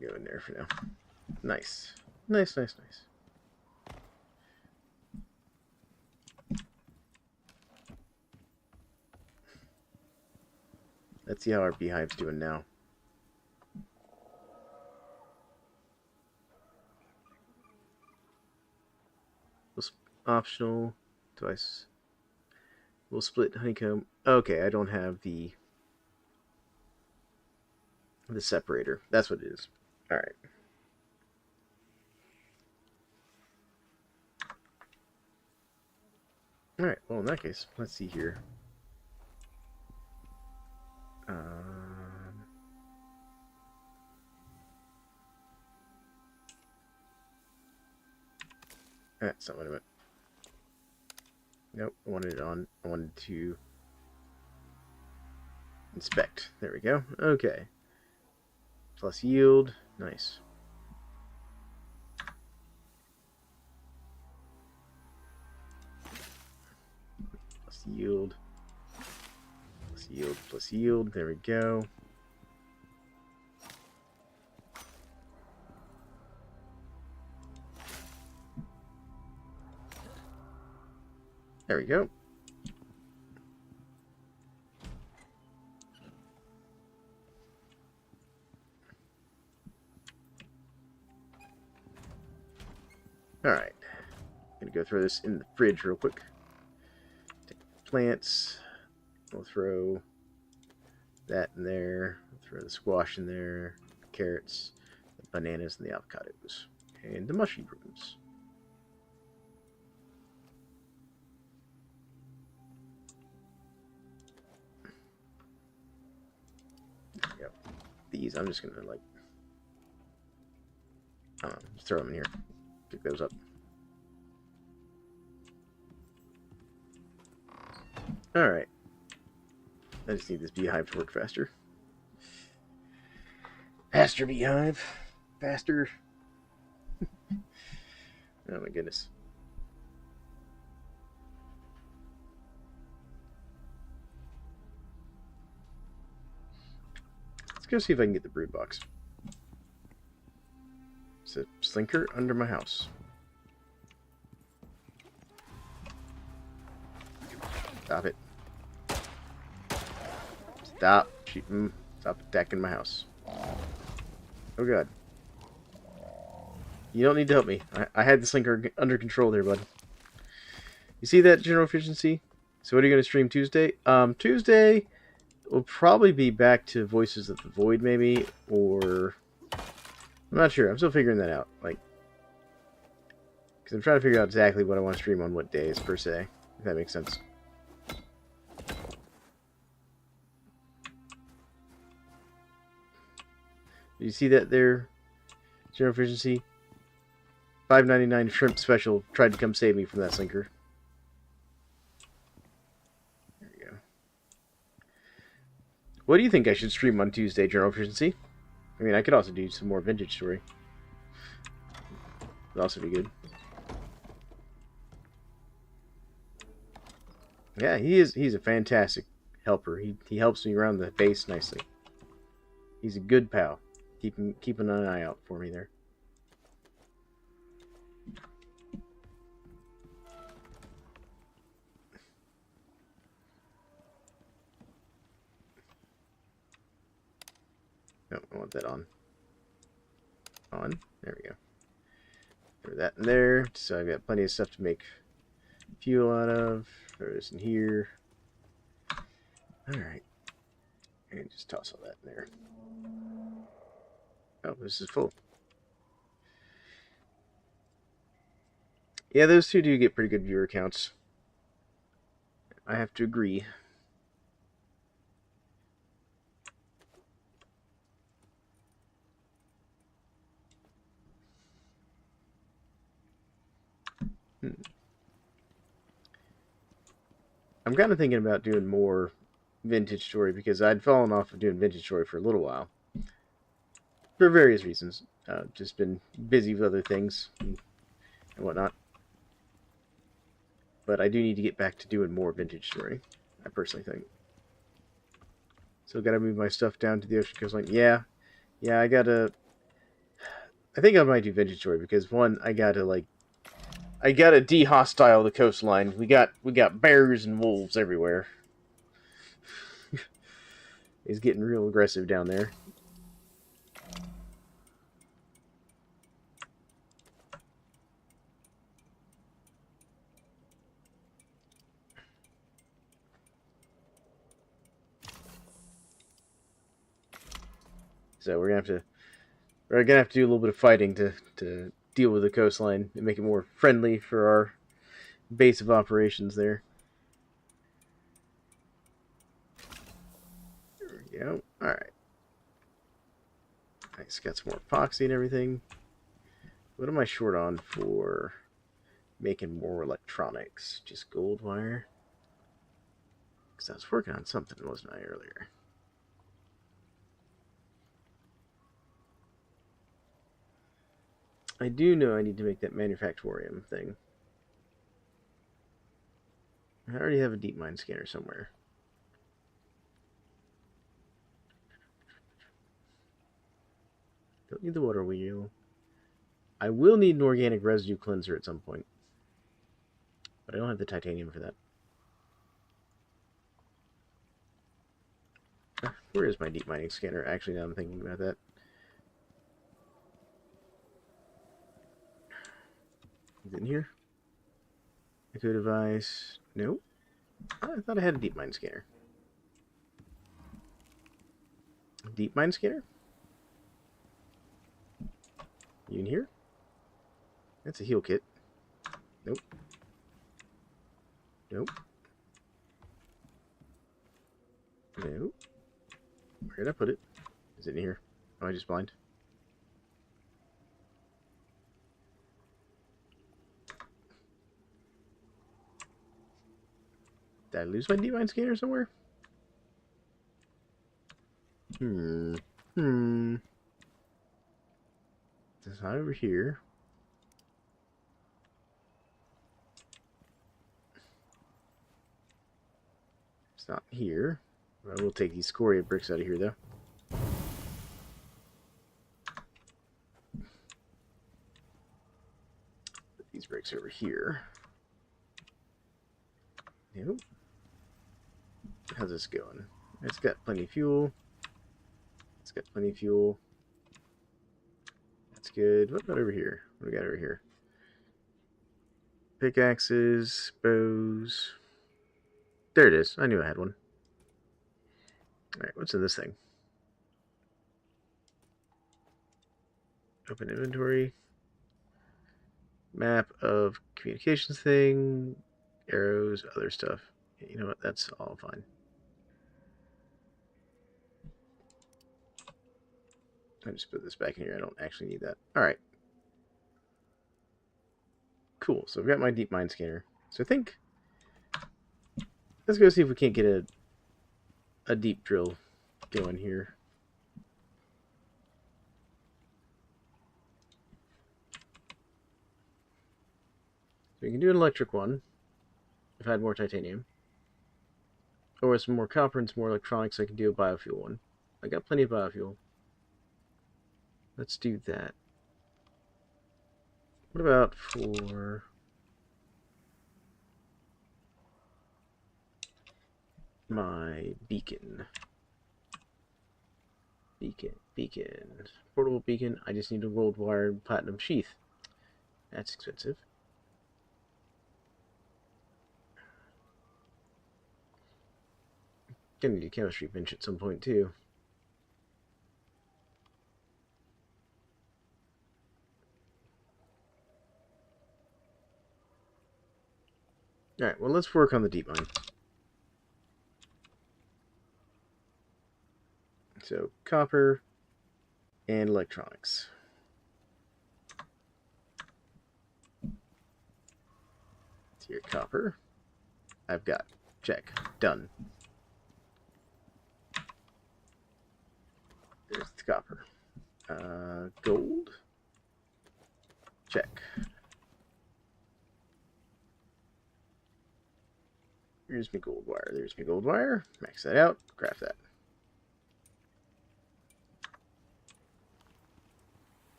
Go in there for now. Nice. Nice, nice, nice. Let's see how our beehive's doing now. Optional twice. We'll split honeycomb. Okay, I don't have the separator. That's what it is. All right. All right. Well, in that case, let's see here. That's not what I meant. Nope, I wanted it on. I wanted to inspect. There we go. Okay. Plus yield. Nice. Plus yield. Plus yield. Plus yield. There we go. There we go. Alright. Gonna go throw this in the fridge real quick. Take the plants. We'll throw that in there. We'll throw the squash in there. The carrots, the bananas, and the avocados. And the mushrooms. Yep. These, I'm just gonna like, I don't know, just throw them in here. Pick those up. Alright. I just need this beehive to work faster. Faster, beehive. Faster. Oh my goodness. Let's go see if I can get the brood box. It's a slinker under my house. Stop it. Stop shooting. Stop attacking my house. Oh god. You don't need to help me. I had the slinker under control there, bud. You see that general efficiency? So what are you going to stream Tuesday? Tuesday will probably be back to Voices of the Void, maybe, or I'm not sure. I'm still figuring that out. Like, because I'm trying to figure out exactly what I want to stream on what days, per se, if that makes sense. Did you see that there? General efficiency. $5.99 shrimp special tried to come save me from that sinker. There we go. What do you think I should stream on Tuesday, General efficiency? I mean, I could also do some more vintage story. Would also be good. Yeah, he's a fantastic helper. He helps me around the base nicely. He's a good pal. Keeping an eye out for me there. No, I want that on. On. There we go. Throw that in there. So I've got plenty of stuff to make fuel out of. Throw this in here. Alright. And just toss all that in there. Oh, this is full. Yeah, those two do get pretty good viewer counts. I have to agree. I'm kind of thinking about doing more vintage story because I'd fallen off of doing vintage story for a little while. For various reasons. Just been busy with other things and whatnot. But I do need to get back to doing more vintage story. I personally think. So gotta move my stuff down to the ocean coastline. Yeah, I gotta. I think I might do vintage story because one, I gotta de-hostile the coastline. We got bears and wolves everywhere. It's getting real aggressive down there. So we're gonna have to do a little bit of fighting to deal with the coastline and make it more friendly for our base of operations there. There we go. Alright. Nice, got some more epoxy and everything. What am I short on for making more electronics? Just gold wire? Because I was working on something, wasn't I, earlier? I do know I need to make that manufactorium thing. I already have a deep mine scanner somewhere. Don't need the water wheel. I will need an organic residue cleanser at some point. But I don't have the titanium for that. Where is my deep mining scanner? Actually, now I'm thinking about that. Is it in here? Echo device. Nope. I thought I had a deep mine scanner. Deep mine scanner? You in here? That's a heal kit. Nope. Nope. Nope. Where did I put it? Is it in here? Am I just blind? Did I lose my deep mine scanner somewhere? It's not over here. It's not here. I will take these scoria bricks out of here, though. Put these bricks over here. Nope. How's this going? It's got plenty of fuel. It's got plenty of fuel. That's good. What about over here? What do we got over here? Pickaxes, bows. There it is. I knew I had one. Alright, what's in this thing? Open inventory. Map of communications thing. Arrows, other stuff. You know what? That's all fine. I just put this back in here. I don't actually need that. Alright. Cool. So I've got my deep mine scanner. So I think... Let's go see if we can't get a deep drill going here. So we can do an electric one. If I had more titanium. Or with some more copper and some more electronics, I can do a biofuel one. I got plenty of biofuel. Let's do that. What about for... my beacon? Beacon. Portable beacon. I just need a gold wire platinum sheath. That's expensive. Gonna need a chemistry bench at some point too. Alright, well let's work on the deep mine. So, copper and electronics. So your copper. I've got. Check. Done. There's the copper. Gold. Check. There's my gold wire. There's my gold wire. Max that out. Craft that.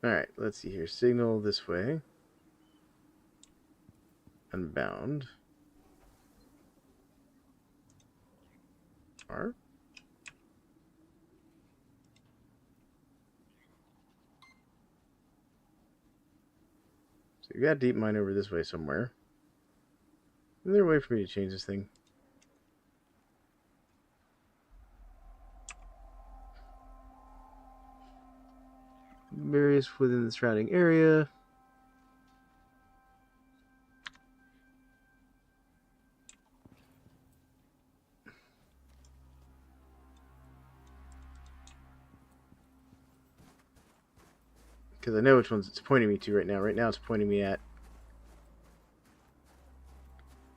Alright, let's see here. Signal this way. Unbound. R. So we've got a deep mine over this way somewhere. Is there a way for me to change this thing? Various within the surrounding area. Because I know which ones it's pointing me to right now. Right now it's pointing me at,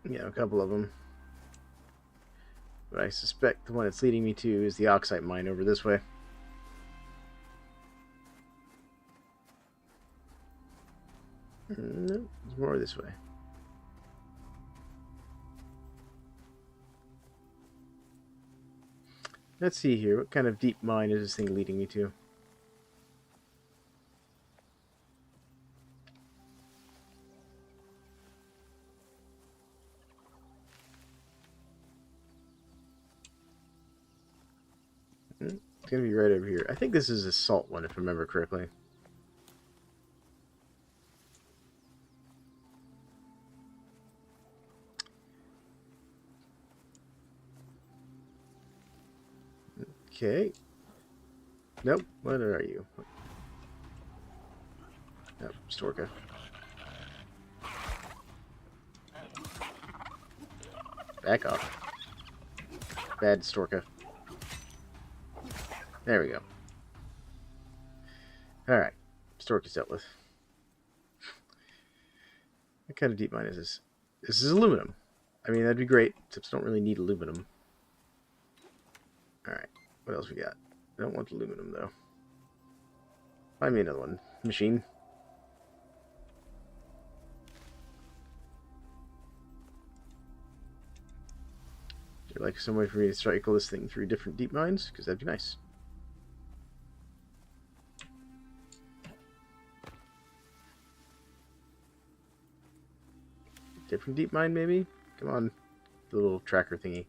a couple of them. But I suspect the one it's leading me to is the oxide mine over this way. No, there's more this way. Let's see here. What kind of deep mine is this thing leading me to? It's going to be right over here. I think this is a salt one, if I remember correctly. Okay. Nope. What are you? Nope. Storka. Back off. Bad Storka. There we go. Alright. Stork is dealt with. What kind of deep mine is this? This is aluminum. I mean, that'd be great, except I don't really need aluminum. Alright. What else we got? I don't want aluminum, though. Find me another one. Machine. Is there like some way for me to cycle this thing through different deep mines? Because that'd be nice. Different deep mine, maybe? Come on, the little tracker thingy.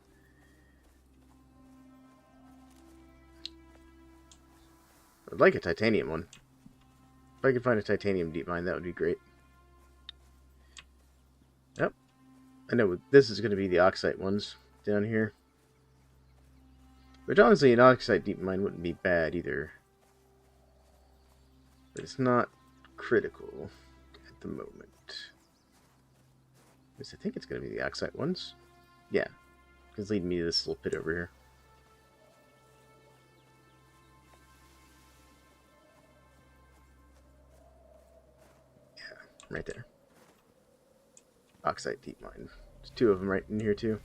I'd like a titanium one. If I could find a titanium deep mine, that would be great. Yep. I know this is going to be the oxide ones down here. Which honestly, an oxide deep mine wouldn't be bad either. But it's not critical at the moment. At least I think it's going to be the oxide ones. Yeah. It's leading me to this little pit over here. Right there. Oxide deep mine. There's two of them right in here too.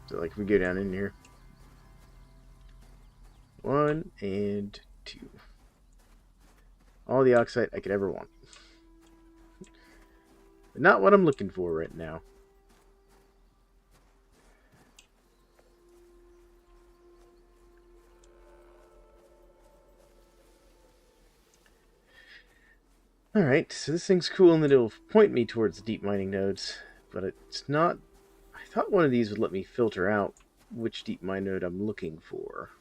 So like if we go down in here. 1 and 2. All the oxide I could ever want. But not what I'm looking for right now. Alright, so this thing's cool and that it'll point me towards the deep mining nodes, but it's not... I thought one of these would let me filter out which deep mine node I'm looking for.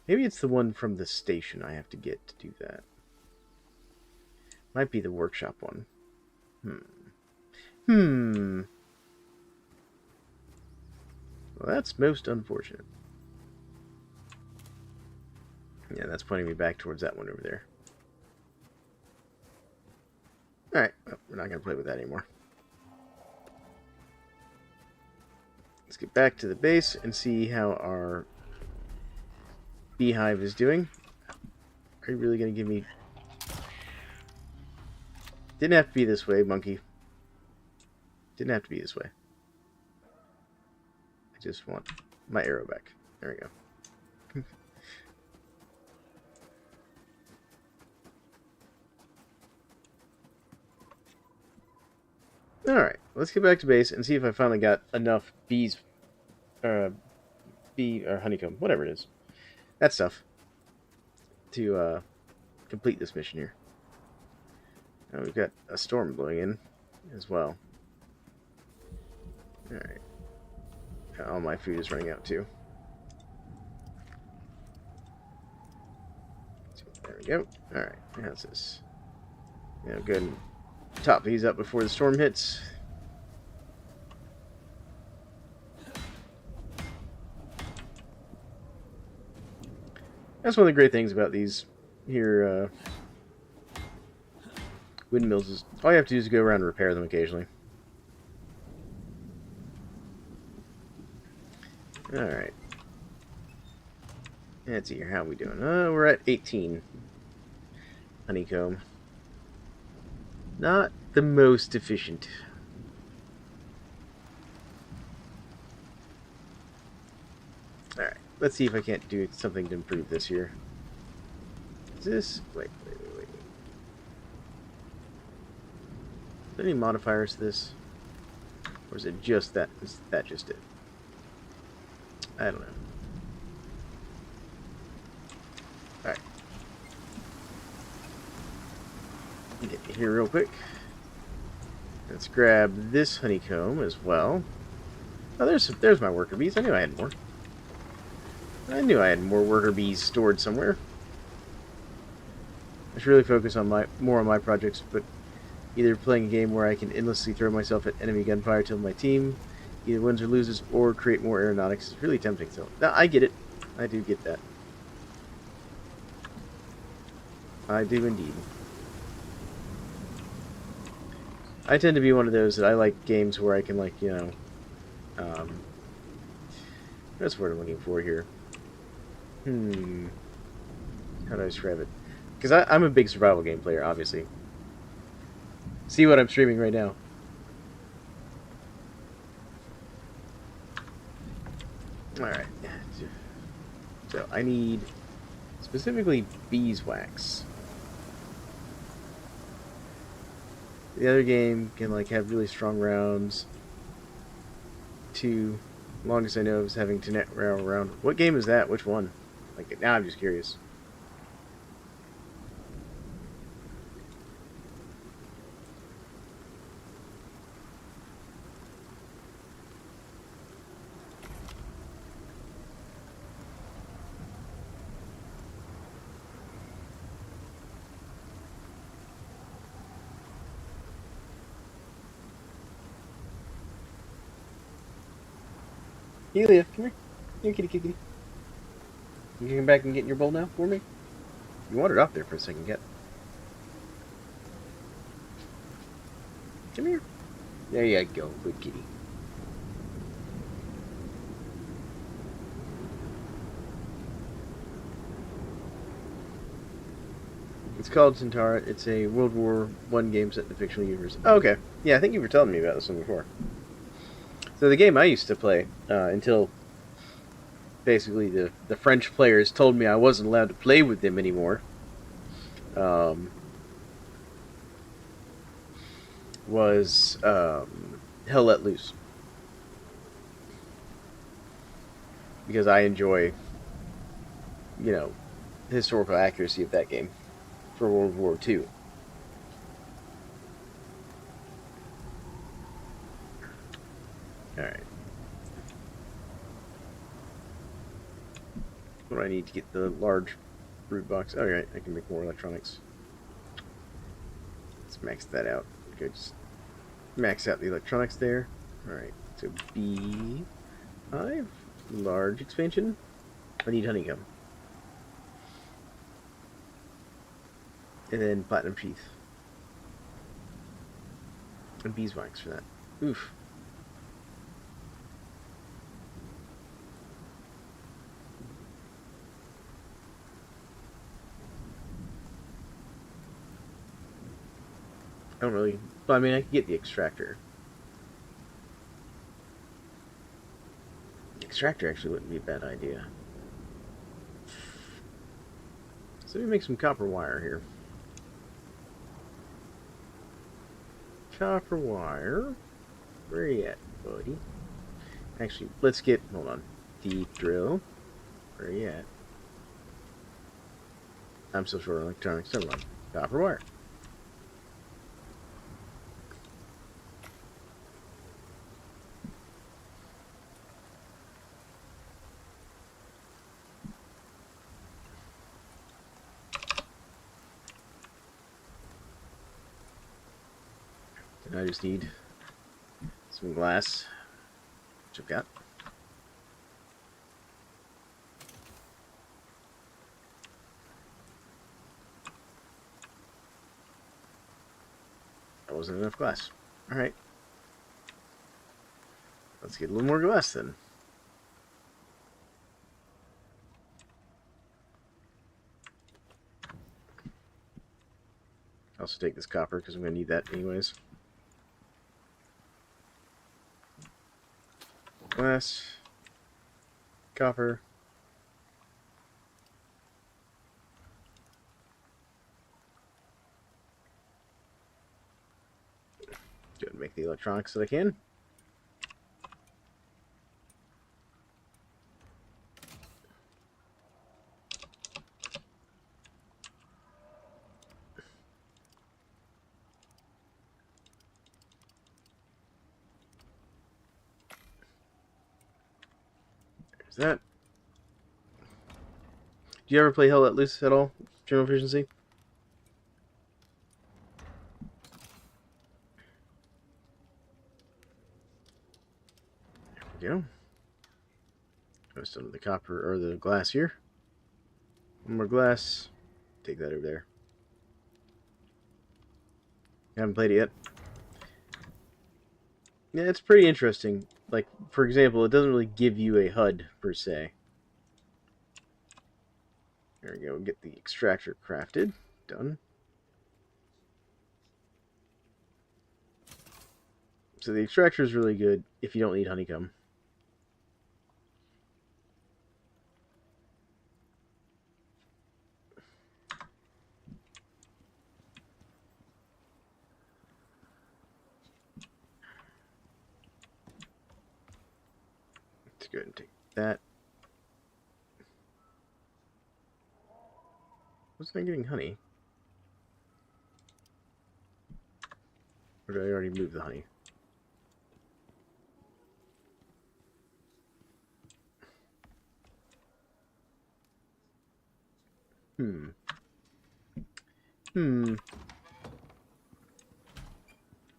Maybe it's the one from the station I have to get to do that. Might be the workshop one. Well, that's most unfortunate. Yeah, that's pointing me back towards that one over there. Alright, well, we're not going to play with that anymore. Let's get back to the base and see how our beehive is doing. Are you really going to give me... Didn't have to be this way, monkey. Didn't have to be this way. just want my arrow back. There we go. Alright, let's get back to base and see if I finally got enough bee or honeycomb, whatever it is. That stuff. To complete this mission here. Now we've got a storm blowing in as well. Alright. All my food is running out too. There we go. Alright, how's this? Yeah, go ahead and top these up before the storm hits. That's one of the great things about these here windmills is all you have to do is go around and repair them occasionally. Alright. Let's see here. How are we doing? We're at 18. Honeycomb. Not the most efficient. Alright. Let's see if I can't do something to improve this here. Is this... Wait. Are there any modifiers to this? Or is it just that? Is that just it? I don't know. Alright. Get here real quick. Let's grab this honeycomb as well. Oh, there's my worker bees. I knew I had more. I knew I had more worker bees stored somewhere. I should really focus on more on my projects, but either playing a game where I can endlessly throw myself at enemy gunfire till my team either wins or loses, or create more aeronautics is really tempting. So, no, I get it. I do get that. I do indeed. I tend to be one of those that I like games where I can, like, you know, that's the word I'm looking for here. How do I describe it? Because I'm a big survival game player, obviously. See what I'm streaming right now. Alright. So I need specifically beeswax. The other game can like have really strong rounds. Longest I know is having to net round. What game is that? Which one? Like now I'm just curious. Helia, come here. Here, kitty. You come back and get in your bowl now for me? You wandered off there for a second, get. Come here. There you go, good kitty. It's called Centaur. It's a World War I game set in the fictional universe. Oh, okay. Yeah, I think you were telling me about this one before. So the game I used to play, until basically the French players told me I wasn't allowed to play with them anymore, was Hell Let Loose. Because I enjoy, you know, the historical accuracy of that game for World War II. Alright. What do I need to get the large brute box? Alright, I can make more electronics. Let's max that out. Okay, just max out the electronics there. Alright, so B5, large expansion. I need honeycomb. And then platinum sheath. And beeswax for that. Oof. I don't really... But I mean, I could get the extractor. extractor actually wouldn't be a bad idea. So let me make some copper wire here. Copper wire. Where are you at, buddy? Actually, let's get... Hold on. Deep drill. Where are you at? I'm so short on electronics. Never mind. Copper wire. And I just need some glass, which I've got. That wasn't enough glass. Alright. Let's get a little more glass then. I'll also take this copper because I'm going to need that anyways. Glass. Copper. Go ahead and make the electronics that I can. There's that. Do you ever play Hell Let Loose at all? General efficiency? There we go. Most of the copper or the glass here. One more glass. Take that over there. Haven't played it yet. Yeah, it's pretty interesting. Like, for example, it doesn't really give you a HUD per se. There we go. Get the extractor crafted. Done. So the extractor is really good if you don't need honeycomb. Let's go ahead and take that. Wasn't I getting honey? Or did I already move the honey?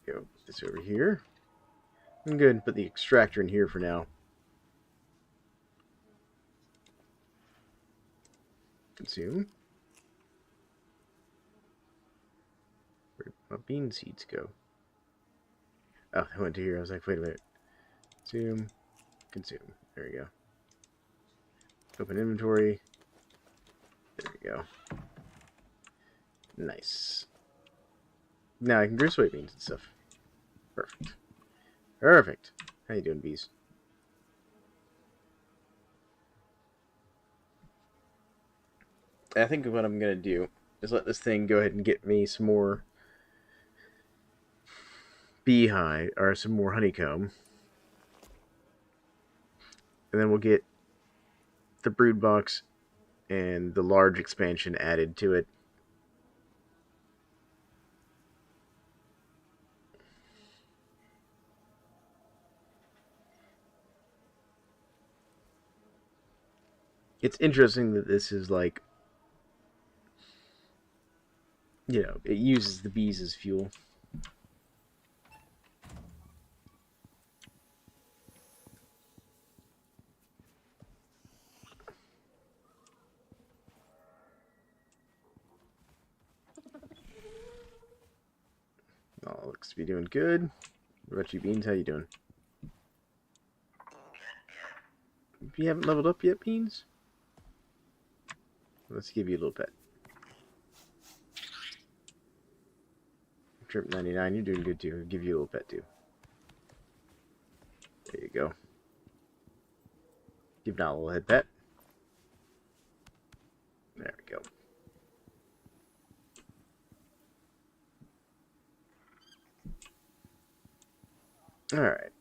Go this over here. I'm going to put the extractor in here for now. Consume. Where'd my bean seeds go? Oh, they went to here. I was like, wait a minute. Consume. Consume. There we go. Open inventory. There we go. Nice. Now I can grow soybeans and stuff. Perfect. Perfect. How you doing, bees? I think what I'm going to do is let this thing go ahead and get me some more beehive, or some more honeycomb. And then we'll get the brood box and the large expansion added to it. It's interesting that this is like, you know, it uses the bees as fuel. Oh, looks to be doing good. What about you, Beans? How you doing? You haven't leveled up yet, Beans? Let's give you a little pet. Trip 99, you're doing good too. I'll give you a little pet too. There you go. Give now a little head pat. There we go. Alright.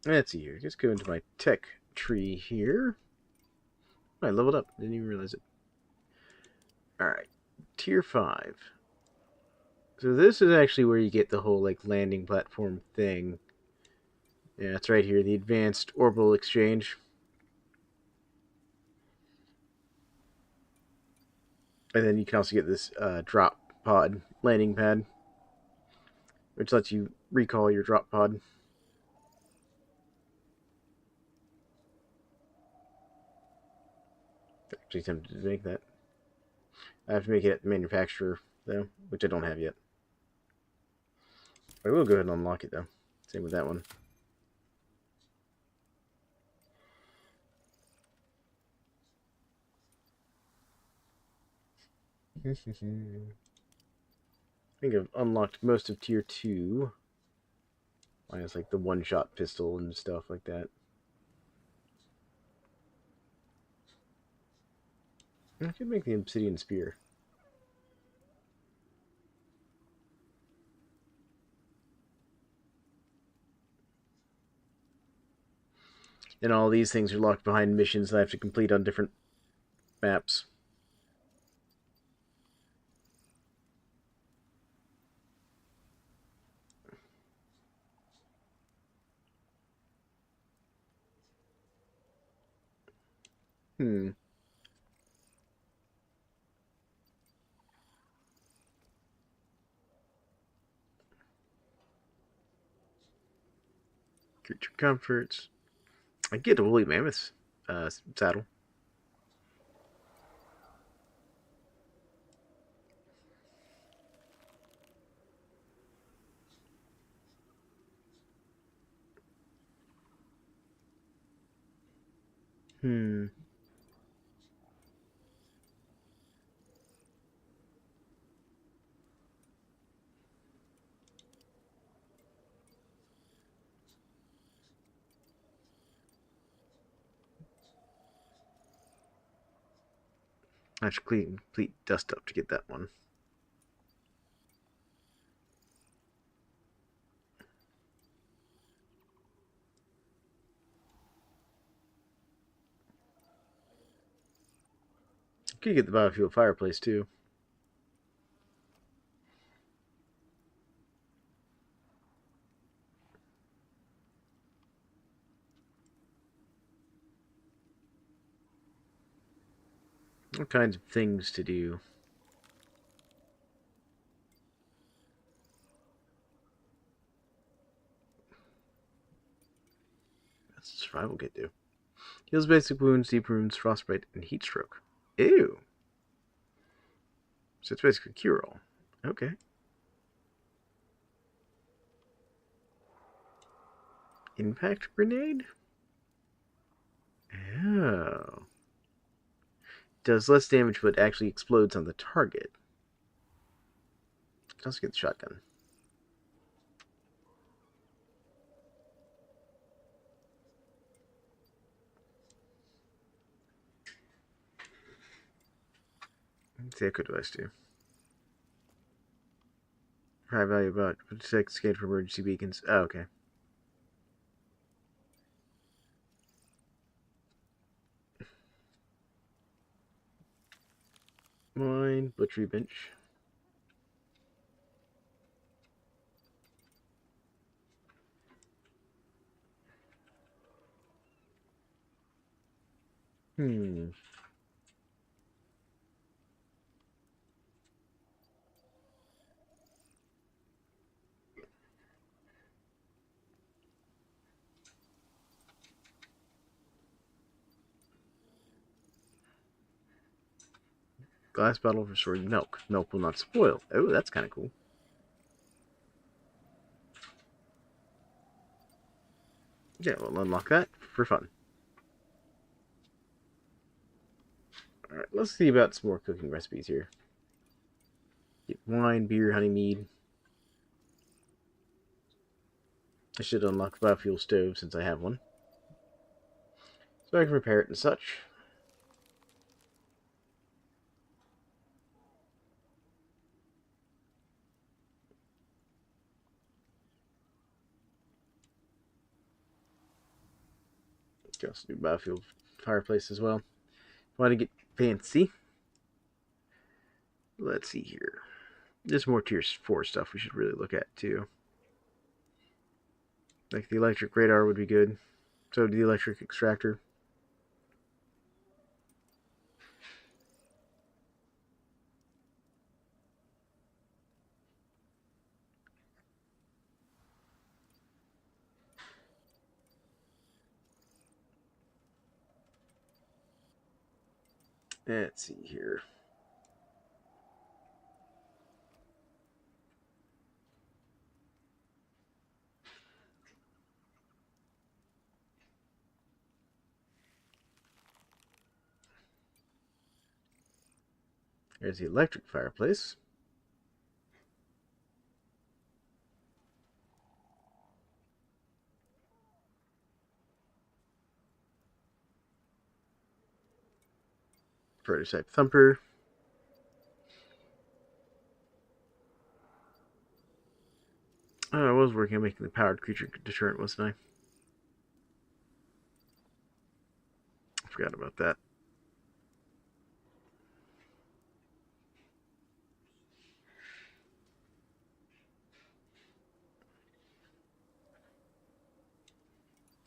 Let's see here. Just go into my tech tree here. I leveled up. Didn't even realize it. Alright. Tier 5. So this is actually where you get the whole like landing platform thing. Yeah, it's right here. The Advanced Orbital Exchange. And then you can also get this drop pod landing pad, which lets you recall your drop pod. Actually tempted to make that. I have to make it at the manufacturer, though, which I don't have yet. I will go ahead and unlock it, though. Same with that one. I think I've unlocked most of Tier 2. Minus, like, the one-shot pistol and stuff like that. I could make the Obsidian Spear. And all these things are locked behind missions that I have to complete on different maps. Creature comforts. I get a woolly mammoth saddle. I should complete dust up to get that one. Could get the biofuel fireplace too. All kinds of things to do. That's a survival kit do. Heals basic wounds, deep wounds, frostbite, and heat stroke. Ew. So it's basically cure-all. Okay. Impact grenade? Oh. Does less damage but actually explodes on the target. Can also get the shotgun. What's the echo device do? High value about protect scan for emergency beacons. Oh, okay. Mine, butchery bench. Glass bottle for storing milk. Milk will not spoil. Oh, that's kind of cool. Yeah, we'll unlock that for fun. Alright, let's see about some more cooking recipes here. Get wine, beer, honey, mead. I should unlock the biofuel stove since I have one, so I can repair it and such. Can also do biofuel fireplace as well. Want to get fancy? Let's see here. There's more tier 4 stuff we should really look at too. Like the electric radar would be good. So the electric extractor. Let's see here. There's the electric fireplace. Prototype thumper. Oh, I was working on making the powered creature deterrent, wasn't I forgot about that.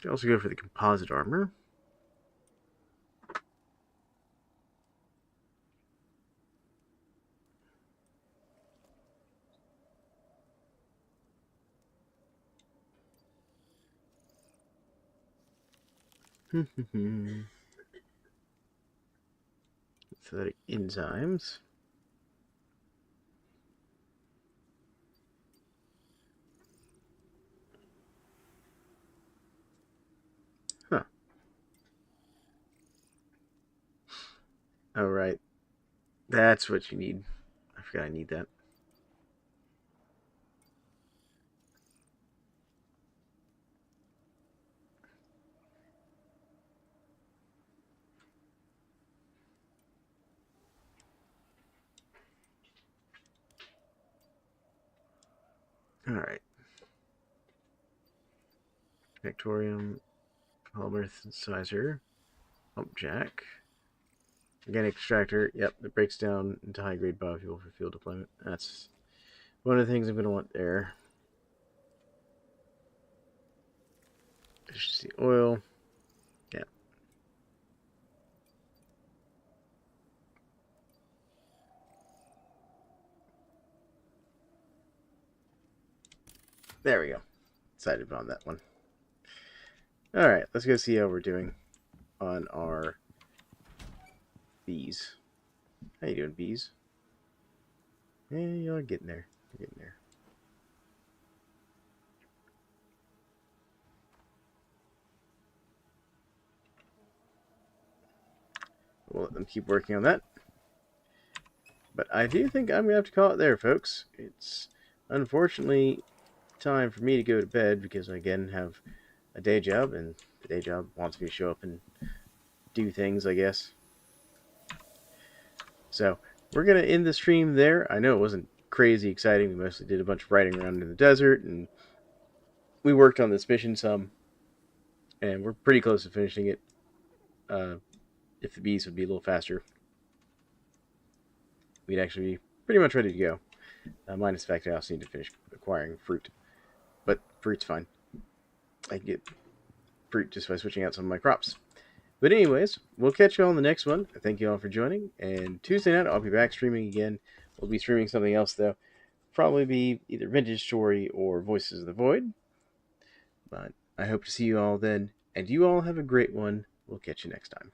Could also go for the composite armor. Synthetic enzymes. Huh. Oh, right. That's what you need. I forgot I need that. Alright. Nectorium, polymer synthesizer, pump jack, organic extractor. Yep, it breaks down into high grade biofuel for field deployment. That's one of the things I'm going to want there. Efficiency oil. Yeah. There we go. Decided on that one. Alright, let's go see how we're doing on our bees. How you doing, bees? Yeah, you're getting there. You're getting there. We'll let them keep working on that. But I do think I'm going to have to call it there, folks. It's unfortunately time for me to go to bed because I, again, have a day job, and the day job wants me to show up and do things, I guess. So, we're going to end the stream there. I know it wasn't crazy exciting. We mostly did a bunch of riding around in the desert, and we worked on this mission some, and we're pretty close to finishing it. If the bees would be a little faster, we'd actually be pretty much ready to go. Minus the fact I also need to finish acquiring fruit. But fruit's fine. I can get fruit just by switching out some of my crops. But anyways, we'll catch you all on the next one. Thank you all for joining. And Tuesday night, I'll be back streaming again. We'll be streaming something else, though. Probably be either Vintage Story or Voices of the Void. But I hope to see you all then. And you all have a great one. We'll catch you next time.